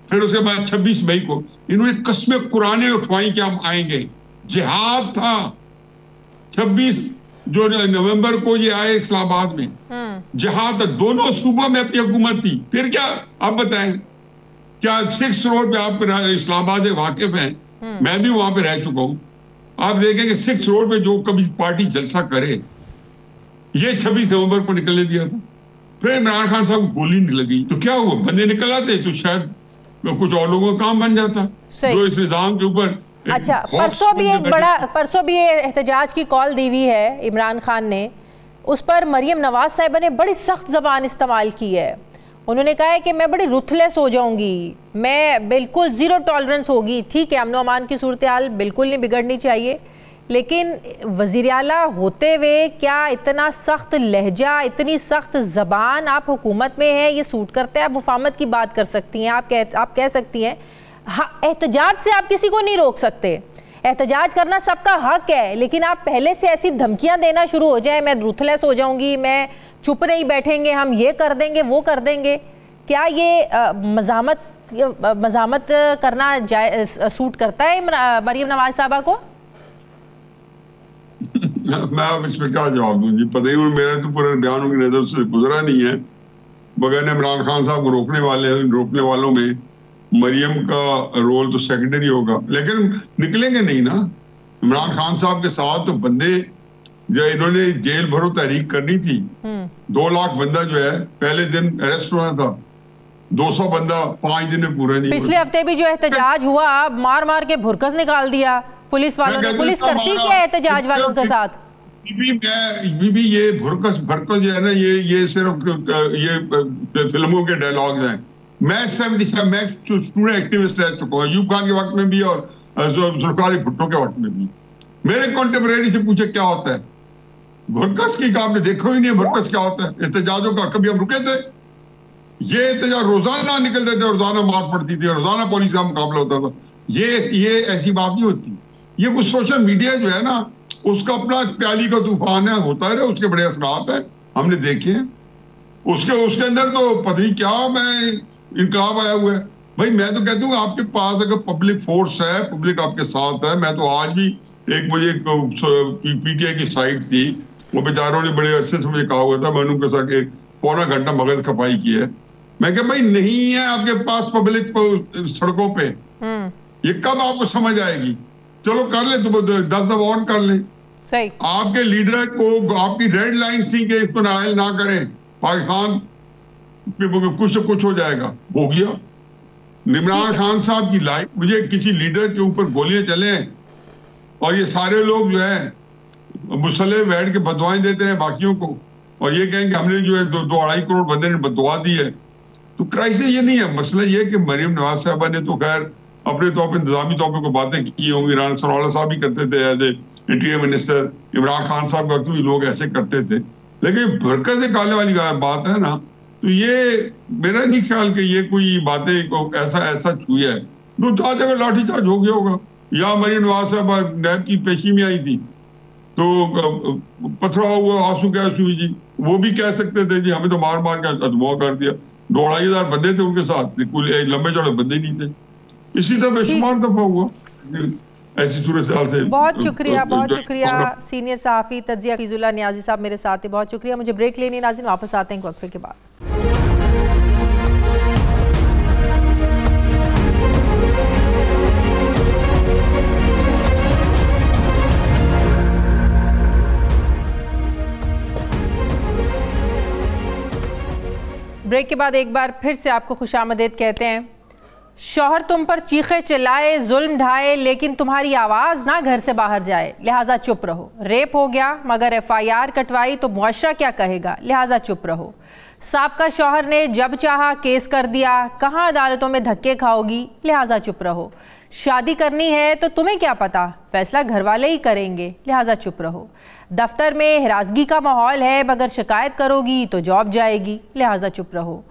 [SPEAKER 3] फिर उसके बाद 26 मई को इन्होंने कस्में कुराने उठवाई कि हम आएंगे। जिहाद था। 26 जो नवंबर को ये आए इस्लामाबाद में, जिहाद था। दोनों सूबों में अपनी हुकूमत थी। फिर क्या आप बताएं, क्या 6 रोड पे आप इस्लामाबाद से वाकिफ हैं, मैं भी वहां पे रह चुका हूं। आप देखेंगे 6 रोड पे जो कभी पार्टी जलसा करे, ये 26 नवंबर को निकलने दिया था। फिर इमरान खान साहब को गोली नहीं लगी तो क्या हुआ, बंदे निकल आते तो शायद कुछ और लोगों का काम बन जाता जो इस निजाम के ऊपर।
[SPEAKER 1] अच्छा, परसों भी ये एहतजाज की कॉल दी हुई है इमरान खान ने, उस पर मरियम नवाज साहिबा ने बड़ी सख्त जबान इस्तेमाल की है। उन्होंने कहा है कि मैं बड़ी रुथलेस हो जाऊंगी, मैं बिल्कुल ज़ीरो टॉलरेंस होगी। ठीक है, अमन अमान की सूरत हाल बिल्कुल नहीं बिगड़नी चाहिए, लेकिन वज़ीर आला होते हुए क्या इतना सख्त लहजा, इतनी सख्त ज़बान आप हुकूमत में है, ये सूट करता है? आप मुफाहमत की बात कर सकती हैं, आप कह सकती हैं, हाँ एहतजाज से आप किसी को नहीं रोक सकते, एहतजाज करना सबका हक है, लेकिन आप पहले से ऐसी धमकियां देना शुरू हो जाए, मैं रुथलेस हो जाऊंगी, मैं चुप नहीं बैठेंगे, हम ये कर देंगे वो कर देंगे, क्या ये मज़ामत मज़ामत करना सूट करता है मरियम नवाज साहबा को?
[SPEAKER 3] मैं अब इसमें क्या जवाब दूं जी, पता ही मेरे तो पूरे बयानों की नजर से गुजरा नहीं है। बगैर इमरान खान साहब को रोकने वालों में मरियम का रोल तो सेकेंडरी होगा, लेकिन निकलेंगे नहीं ना। इमरान खान साहब के साथ तो बंदे जो इन्होंने जेल भरो तहरीक करनी थी, 2 लाख बंदा जो है पहले दिन अरेस्ट हुआ था, 200 बंदा 5 दिन में पूरा नहीं।
[SPEAKER 1] पिछले हफ्ते भी जो एहतजाज हुआ, मार मार के भुरकस निकाल दिया पुलिस वालों ने। पुलिस करती क्या है एहतजाज वालों के साथ?
[SPEAKER 3] ये भुरकस जो है ना, ये सिर्फ ये फिल्मों के डायलॉग्स हैं। मैं 77 मैं स्टूडेंट एक्टिविस्ट रह चुका हूँ, अयूब खान के वक्त में भी और जुल्फिकार भुट्टो के वक्त में भी। मेरे कॉन्टेम्परेरी से पूछे क्या होता है भुरकस की, आपने देखो ही नहीं भुरकस क्या होता है। एहतजाजों का कभी हम रुके थे? ये एहतजाज रोजाना निकलते थे, रोजाना मार पड़ती थी, रोजाना पुलिस का मुकाबला होता था। ये ऐसी बात नहीं होती। ये कुछ सोशल मीडिया जो है ना, उसका अपना प्याली का तूफान है, होता है, उसके बड़े असरात है, हमने देखे हैं। उसके अंदर तो पता नहीं क्या मैं इनकलाब आया हुआ है। भाई मैं तो कहता हूँ आपके पास अगर पब्लिक फोर्स है, पब्लिक आपके साथ है। मैं तो आज भी मुझे पीटीआई की साइट थी, वो बेचारों ने बड़े अरसे से मुझे कहा हुआ था, मैंने उनके साथ पौना घंटा मगज खपाई की है। मैं क्या भाई नहीं है आपके पास पब्लिक सड़कों पे, ये कब आपको समझ आएगी? चलो कर ले, तो 10 दफा और कर ले।
[SPEAKER 1] सही। आपके
[SPEAKER 3] लीडर को आपकी रेड लाइन थी कि इसको नायल ना करें, पाकिस्तान कुछ हो जाएगा, हो गया। इमरान खान साहब की लाइफ, मुझे किसी लीडर के ऊपर गोलियां चले और ये सारे लोग जो है मुसल्ले बैठ के बदवाएं देते रहे बाकियों को, और ये कहें कि हमने जो है 2-2.5 करोड़ बंदे ने बदवा दी है, तो क्राइसिस ये नहीं है। मसला ये कि मरियम नवाज साहबा ने तो खैर अपने तौर पर इंतजामी तौर पर कोई बातें की होंगी, ईरान सरावला साहब भी करते थे as a interior minister, Imran Khan साहब के वक्त भी लोग ऐसे करते थे। लेकिन भरकत निकालने वाली बात है ना, तो ये मेरा नहीं ख्याल कि ये कोई बातें ऐसा छुई है। तो चार्ज अगर लाठी चार्ज हो गया होगा, या मरियम नवाज साहब नैब की पेशी में आई थी तो पथरा हुआ आंसू गैस हुई जी, वो भी कह सकते थे जी हमें तो मार मार के अधमुआ कर दिया। 2,500 बंदे थे उनके साथ, लंबे चौड़े बंदे नहीं थे। इसी तरह बेशुमार दफा हुआ ऐसी सूरत हाल से।
[SPEAKER 1] बहुत शुक्रिया सीनियर सहाफी तज्जिया फीजुल्लाह नियाजी साहब मेरे साथ हैं, बहुत शुक्रिया। मुझे ब्रेक लेनी है नाज़रीन, वापस आते हैं एक वक्फे के बाद। ब्रेक के बाद एक बार फिर से आपको खुशामदीद कहते हैं। शौहर तुम पर चीखे चिल्लाए, जुल्म ढाए, लेकिन तुम्हारी आवाज़ ना घर से बाहर जाए, लिहाजा चुप रहो। रेप हो गया मगर FIR कटवाई तो मुआशरा क्या कहेगा, लिहाजा चुप रहो। साबका शौहर ने जब चाहा केस कर दिया, कहाँ अदालतों में धक्के खाओगी, लिहाजा चुप रहो। शादी करनी है तो तुम्हें क्या पता, फैसला घर वाले ही करेंगे, लिहाजा चुप रहो। दफ्तर में हिरासगी का माहौल है मगर शिकायत करोगी तो जॉब जाएगी, लिहाजा चुप रहो।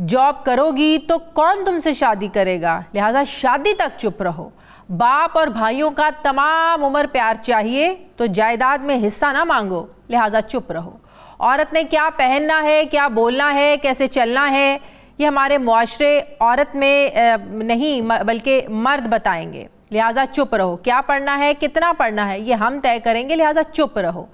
[SPEAKER 1] जॉब करोगी तो कौन तुमसे शादी करेगा, लिहाजा शादी तक चुप रहो। बाप और भाइयों का तमाम उम्र प्यार चाहिए तो जायदाद में हिस्सा ना मांगो, लिहाजा चुप रहो। औरत ने क्या पहनना है, क्या बोलना है, कैसे चलना है, ये हमारे मुआशरे औरत में नहीं बल्कि मर्द बताएंगे, लिहाजा चुप रहो। क्या पढ़ना है, कितना पढ़ना है, ये हम तय करेंगे, लिहाजा चुप रहो।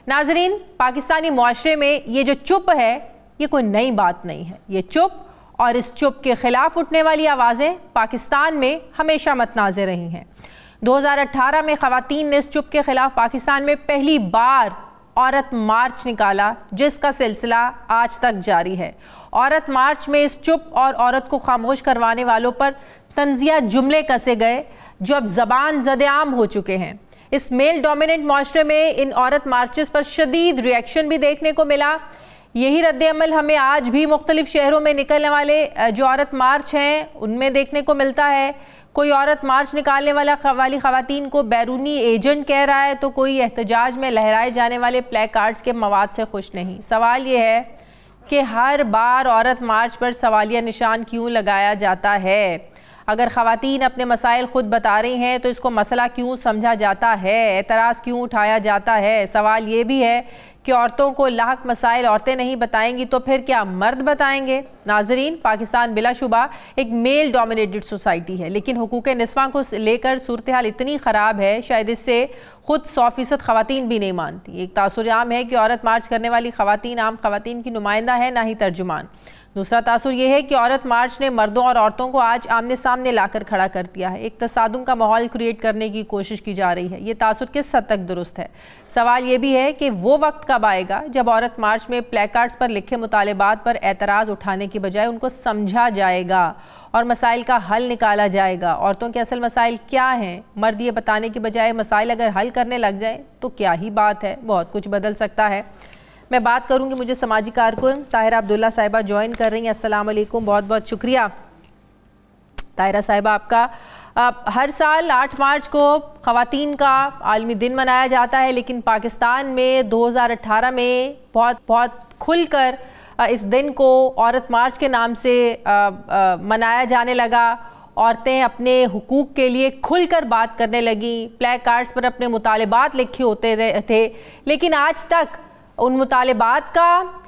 [SPEAKER 1] नाजरीन, पाकिस्तानी मुआशरे में ये जो चुप है ये कोई नई बात नहीं है। ये चुप और इस चुप के खिलाफ उठने वाली आवाज़ें पाकिस्तान में हमेशा मतनाज़े रही हैं। 2018 में ख़वातीन ने इस चुप के खिलाफ पाकिस्तान में पहली बार औरत मार्च निकाला, जिसका सिलसिला आज तक जारी है। औरत मार्च में इस चुप और औरत को खामोश करवाने वालों पर तंजिया जुमले कसे गए जो अब ज़बान ज़द-ए-आम हो चुके हैं। इस मेल डोमिनेंट माशरे में इन औरत मार्चेस पर शदीद रिएक्शन भी देखने को मिला। यही रद्द-ए-अमल हमें आज भी मुख्तलिफ शहरों में निकलने वाले जो औरत मार्च हैं उनमें देखने को मिलता है। कोई औरत मार्च निकालने वाली ख़वातीन को बैरूनी एजेंट कह रहा है तो कोई एहतजाज में लहराए जाने वाले प्ले कार्ड्स के मवाद से खुश नहीं। सवाल ये है कि हर बार औरत मार्च पर सवालिया निशान क्यों लगाया जाता है? अगर ख़वातीन अपने मसाइल ख़ुद बता रही हैं तो इसको मसला क्यों समझा जाता है, एतराज़ क्यों उठाया जाता है? सवाल ये भी है कि औरतों को लाहक मसाइल औरतें नहीं बताएंगी तो फिर क्या मर्द बताएंगे? नाजरीन, पाकिस्तान बिलाशुबा एक मेल डोमिनेटेड सोसाइटी है, लेकिन हुकूक निस्वां को लेकर सूरत हाल इतनी ख़राब है शायद इससे खुद 100% ख़वातीन भी नहीं मानती। एक तासुर आम है कि औरत मार्च करने वाली ख़वातीन आम ख़वातीन की नुमाइंदा है, ना ही तर्जुमान। दूसरा तासुर यह है कि औरत मार्च ने मर्दों और औरतों को आज आमने सामने लाकर खड़ा कर दिया है। एक तसादुम का माहौल क्रिएट करने की कोशिश की जा रही है। ये तासुर किस हद तक दुरुस्त है? सवाल ये भी है कि वो वक्त कब आएगा जब औरत मार्च में प्लेकार्ड्स पर लिखे मुतालिबात पर एतराज़ उठाने की बजाय उनको समझा जाएगा और मसाइल का हल निकाला जाएगा। औरतों के असल मसाइल क्या हैं, मर्द ये बताने की बजाय मसाइल अगर हल करने लग जाए तो क्या ही बात है, बहुत कुछ बदल सकता है। मैं बात करूंगी, मुझे समाजी कारकुन ताहिरा अब्दुल्ला साहिबा ज्वाइन कर रही हैं। अस्सलाम वालेकुम, बहुत बहुत शुक्रिया ताहिरा साहिबा आपका। हर साल 8 मार्च को ख़वातीन का आलमी दिन मनाया जाता है, लेकिन पाकिस्तान में 2018 में बहुत खुलकर इस दिन को औरत मार्च के नाम से मनाया जाने लगा। औरतें अपने हुकूक के लिए खुलकर बात करने लगी, प्ले कार्ड्स पर अपने मुतालिबात लिखे होते थे, लेकिन आज तक उन मुतालिबात का,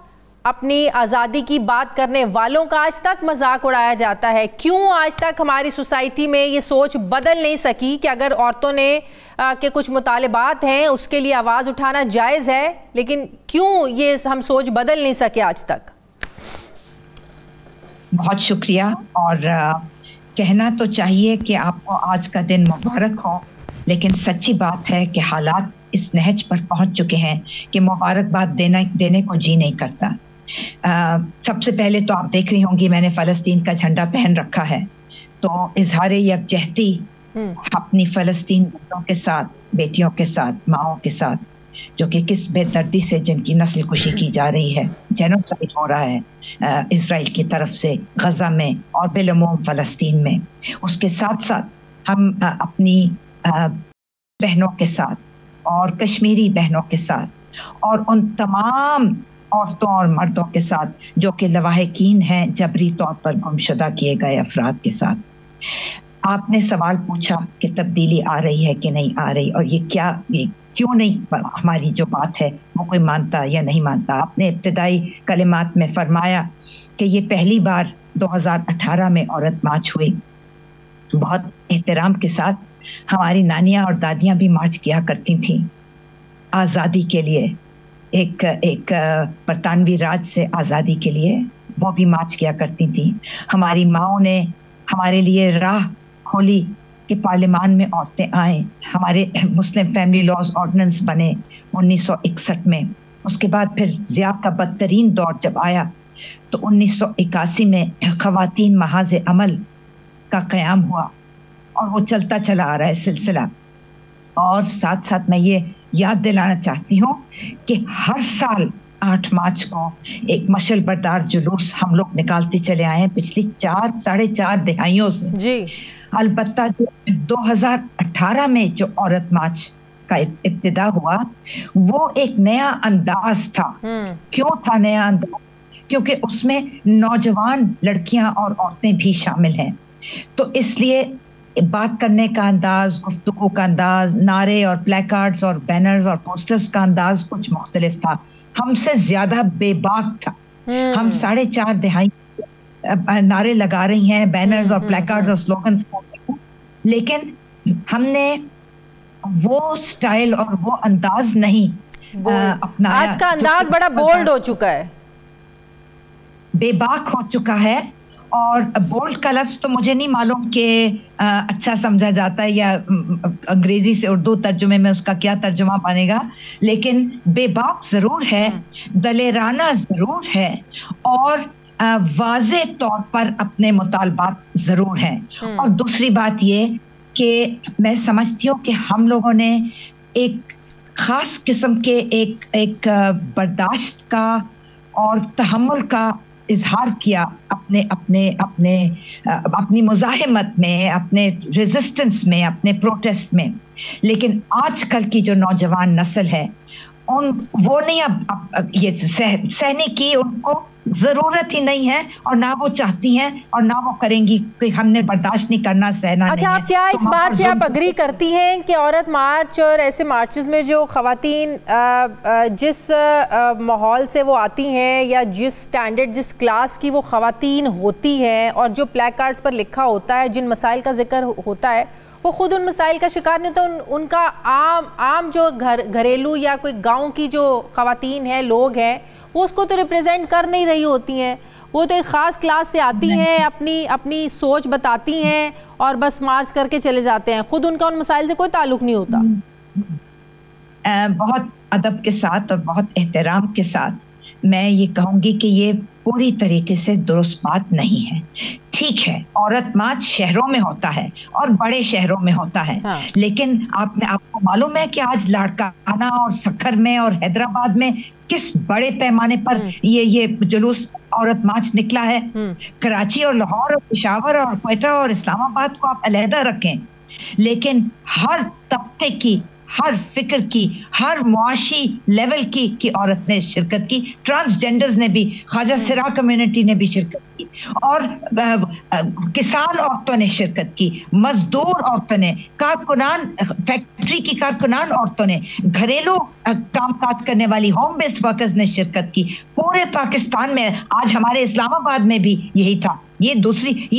[SPEAKER 1] अपनी आज़ादी की बात करने वालों का आज तक मजाक उड़ाया जाता है। क्यों आज तक हमारी सोसाइटी में ये सोच बदल नहीं सकी कि अगर औरतों ने के कुछ मुतालिबात हैं उसके लिए आवाज़ उठाना जायज़ है, लेकिन क्यों ये हम सोच बदल नहीं सके आज तक?
[SPEAKER 4] बहुत शुक्रिया। और कहना तो चाहिए कि आपको आज का दिन मुबारक हो, लेकिन सच्ची बात है कि हालात इस नहज पर पहुंच चुके हैं कि मुबारकबाद देने को जी नहीं करता। सबसे पहले तो आप देख रही होंगी मैंने फ़लस्तीन का झंडा पहन रखा है, तो इजहारे यकजहती अपनी फ़लस्तीन बच्चों के साथ, बेटियों के साथ, माओं के साथ, जो कि किस बेदर्दी से जिनकी नस्ल कुशी की जा रही है, जेनोसाइड हो रहा है इजराइल की तरफ से गज़ा में और बिलुमूम फ़लस्तीन में। उसके साथ साथ हम अपनी बहनों के साथ और कश्मीरी बहनों के साथ और उन तमाम औरतों और मर्दों के साथ जो कि लवाहिकीन हैं जबरी तौर पर गुमशुदा किए गए अफराद के साथ। आपने सवाल पूछा कि तब्दीली आ रही है कि नहीं आ रही, और ये क्यों नहीं, हमारी जो बात है वो कोई मानता या नहीं मानता। आपने इब्तिदाई कलिमात में फरमाया कि ये पहली बार 2018 में औरत मार्च हुई। बहुत एहतराम के साथ हमारी नानियाँ और दादियाँ भी मार्च किया करती थीं आज़ादी के लिए, एक बरतानवी राज से आज़ादी के लिए वो भी मार्च किया करती थीं। हमारी माओं ने हमारे लिए राह खोली कि पार्लियामान में औरतें आएँ। हमारे मुस्लिम फैमिली लॉज ऑर्डिनेंस बने 1961 में। उसके बाद फिर ज़िया का बदतरीन दौर जब आया तो 1981 में ख़वातीन महाज़ अमल का क़याम हुआ और वो चलता चला आ रहा है सिलसिला। और साथ साथ मैं ये याद दिलाना चाहती हूँ कि हर साल 8 मार्च को एक मशल बरदार जुलूस हम लोग निकालते चले आए हैं पिछली 4-4.5 दहाइयों से जी। अलबत्ता जो 2018 में जो औरत मार्च का इब्तिदा हुआ वो एक नया अंदाज था। क्यों था नया अंदाज? क्योंकि उसमें नौजवान लड़कियां और औरतें भी शामिल हैं, तो इसलिए बात करने का अंदाज, गुफ्तगू का अंदाज, नारे और प्लेकार्ड्स और बैनर्स और पोस्टर्स का अंदाज कुछ मुख्तलिफ था, हमसे ज्यादा बेबाक था। हम 4.5 दहाई नारे लगा रही हैं, बैनर्स और प्लेकार्ड्स और स्लोगन्स, लेकिन हमने वो स्टाइल और वो अंदाज नहीं अपनाया।
[SPEAKER 1] आज का अंदाज बड़ा बोल्ड हो चुका है,
[SPEAKER 4] बेबाक हो चुका है। और बोल्ड का लफ्ज़ तो मुझे नहीं मालूम कि अच्छा समझा जाता है या अंग्रेजी से उर्दू तर्जुमे में उसका क्या तर्जुमा बनेगा, लेकिन बेबाक ज़रूर है, दलेराना ज़रूर है और वाज़े तौर पर अपने मुतालबात ज़रूर हैं। और दूसरी बात ये कि मैं समझती हूँ कि हम लोगों ने एक ख़ास किस्म के एक बर्दाश्त का और तहम्मुल का इजहार किया अपनी मुज़ाहिमत में, अपने रेजिस्टेंस में, अपने प्रोटेस्ट में। लेकिन आजकल की जो नौजवान नस्ल है वो नहीं अब ये सहने की उनको जरूरत ही नहीं है, और ना वो चाहती हैं और ना वो करेंगी कि हमने बर्दाश्त नहीं करना, सहना
[SPEAKER 1] अच्छा,
[SPEAKER 4] नहीं
[SPEAKER 1] आप क्या इस बात से आप अग्री करती हैं कि औरत मार्च और ऐसे मार्चेस में जो खवातीन जिस माहौल से वो आती हैं या जिस स्टैंडर्ड जिस क्लास की वो खवातीन होती हैं और जो प्लैक कार्ड्स पर लिखा होता है, जिन मसाइल का जिक्र होता है, वो खुद उन मसाइल का शिकार नहीं होता, उनका आम जो घरेलू या कोई गांव की जो खवातीन है, लोग हैं, वो उसको तो रिप्रेजेंट कर नहीं रही होती हैं। वो तो एक ख़ास क्लास से आती हैं, अपनी सोच बताती हैं और बस मार्च करके चले जाते हैं, खुद उनका उन मसाइल से कोई ताल्लुक नहीं होता।
[SPEAKER 4] बहुत अदब के साथ और बहुत एहतराम के साथ मैं ये कहूँगी कि ये पूरी तरीके से दुरुस्त बात नहीं है। ठीक है, औरत मार्च शहरों में होता है और बड़े शहरों में होता है, हाँ। लेकिन आपको मालूम है कि आज लाड़काना और सखर में और हैदराबाद में किस बड़े पैमाने पर ये जुलूस औरत मार्च निकला है। कराची और लाहौर और पेशावर और क्वेटा और इस्लामाबाद को आप अलहदा रखें, लेकिन हर तबके की, हर फिक्र की, हर मुआशी लेवल की औरत ने शिरकत की। ट्रांसजेंडर्स ने भी, ख्वाजा सिरा कम्युनिटी ने भी शिरकत की, और किसान औरतों ने शिरकत की, मजदूर औरतों ने, कारकुनान, फैक्ट्री की कारकुनान औरतों ने, घरेलू कामकाज करने वाली होम बेस्ड वर्कर्स ने शिरकत की। पूरे पाकिस्तान में आज हमारे इस्लामाबाद में भी यही था। ये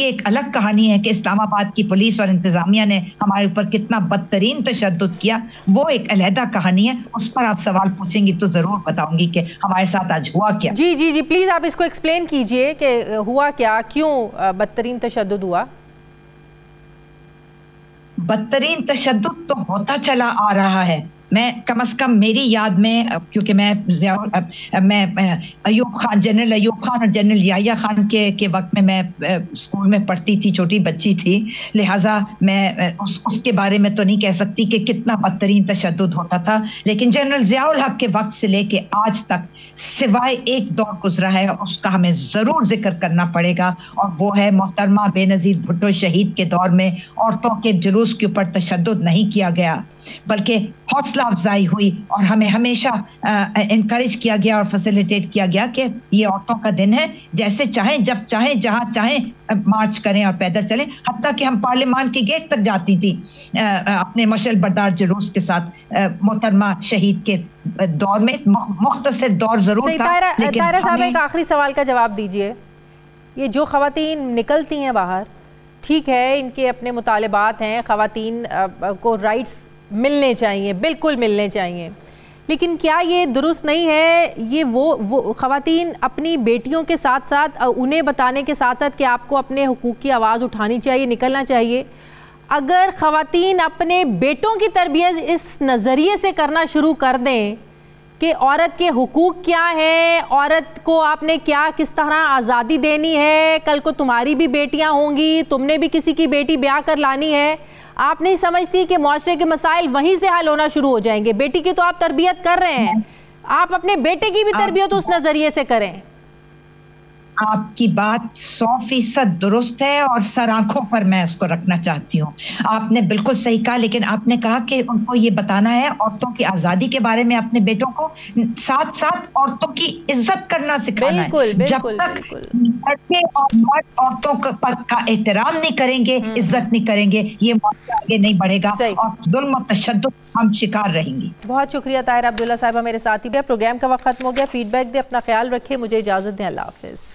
[SPEAKER 4] एक अलग कहानी है कि इस्लामाबाद की पुलिस और इंतजामिया ने हमारे ऊपर कितना बदतरीन तशद्दुद किया, वो एक अलहदा कहानी है, उस पर आप सवाल पूछेंगी तो जरूर बताऊंगी कि हमारे साथ आज हुआ क्या।
[SPEAKER 1] जी जी जी, प्लीज आप इसको एक्सप्लेन कीजिए कि हुआ क्या, क्यों बदतरीन तशद्दुद हुआ।
[SPEAKER 4] बदतरीन तशद्दुद तो होता चला आ रहा है। मैं कम से कम मेरी याद में, क्योंकि मैं जनरल अयूब खान और जनरल याहिया खान के वक्त में मैं स्कूल में पढ़ती थी, छोटी बच्ची थी, लिहाजा मैं उसके बारे में तो नहीं कह सकती कि कितना बदतरीन तशद्दुद होता था, लेकिन जनरल ज़ियाउल हक के वक्त से लेके आज तक सिवाय एक दौर गुजरा है, उसका हमें ज़रूर जिक्र करना पड़ेगा, और वो है मोहतरमा बेनज़ीर भुट्टो शहीद के दौर में औरतों के जुलूस के ऊपर तशद्दुद नहीं किया गया, बल्कि हौसला अफजाई हुई और हमें हमेशा इनकरेज किया गया और फैसिलिटेट किया गया कि ये औरतों का दिन है, जैसे चाहें, जब चाहें, जहां चाहें मार्च करें और पैदल चलें। हत्ता कि हम पार्लियामान के गेट तक जाती थी अपने मशल बरदार जुलूस के साथ। मोहतरमा शहीद के दौर में मुख्तसर दौर जरूर था,
[SPEAKER 1] लेकिन तारा साहब एक आखिरी सवाल का जवाब दीजिए। ये जो खवातीन निकलती हैं बाहर, ठीक है, इनके अपने मुतालिबात हैं, खवातीन को राइट्स मिलने चाहिए, बिल्कुल मिलने चाहिए, लेकिन क्या ये दुरुस्त नहीं है, ये वो खवातीन अपनी बेटियों के साथ साथ उन्हें बताने के साथ साथ कि आपको अपने हुकूक की आवाज़ उठानी चाहिए, निकलना चाहिए। अगर खवातीन अपने बेटों की तरबियत इस नज़रिए से करना शुरू कर दें कि औरत के हुकूक क्या हैं, औरत को आपने क्या किस तरह आज़ादी देनी है, कल को तुम्हारी भी बेटियां होंगी, तुमने भी किसी की बेटी ब्याह कर लानी है, आप नहीं समझती कि मुआशरे के मसाइल वहीं से हल होना शुरू हो जाएंगे। बेटी की तो आप तरबियत कर रहे हैं, आप अपने बेटे की भी तरबियत उस नज़रिए से करें।
[SPEAKER 4] आपकी बात 100% दुरुस्त है और सर आंखों पर मैं इसको रखना चाहती हूँ। आपने बिल्कुल सही कहा, लेकिन आपने कहा कि उनको ये बताना है औरतों की आज़ादी के बारे में, अपने बेटों को साथ साथ औरतों की इज्जत करना सिखाना है। जब तक लड़के और मर्द औरतों का एहतराम नहीं करेंगे, इज्जत नहीं करेंगे, ये आगे नहीं बढ़ेगा और जुल्म और तशद्दुद हम शिकार रहेंगे।
[SPEAKER 1] बहुत शुक्रिया ताहिरा अब्दुल्ला साहिबा मेरे साथ ही। प्रोग्राम का वक्त खत्म हो गया, फीडबैक दे, अपना ख्याल रखिए, मुझे इजाज़त दें, अल्लाह हाफिज़।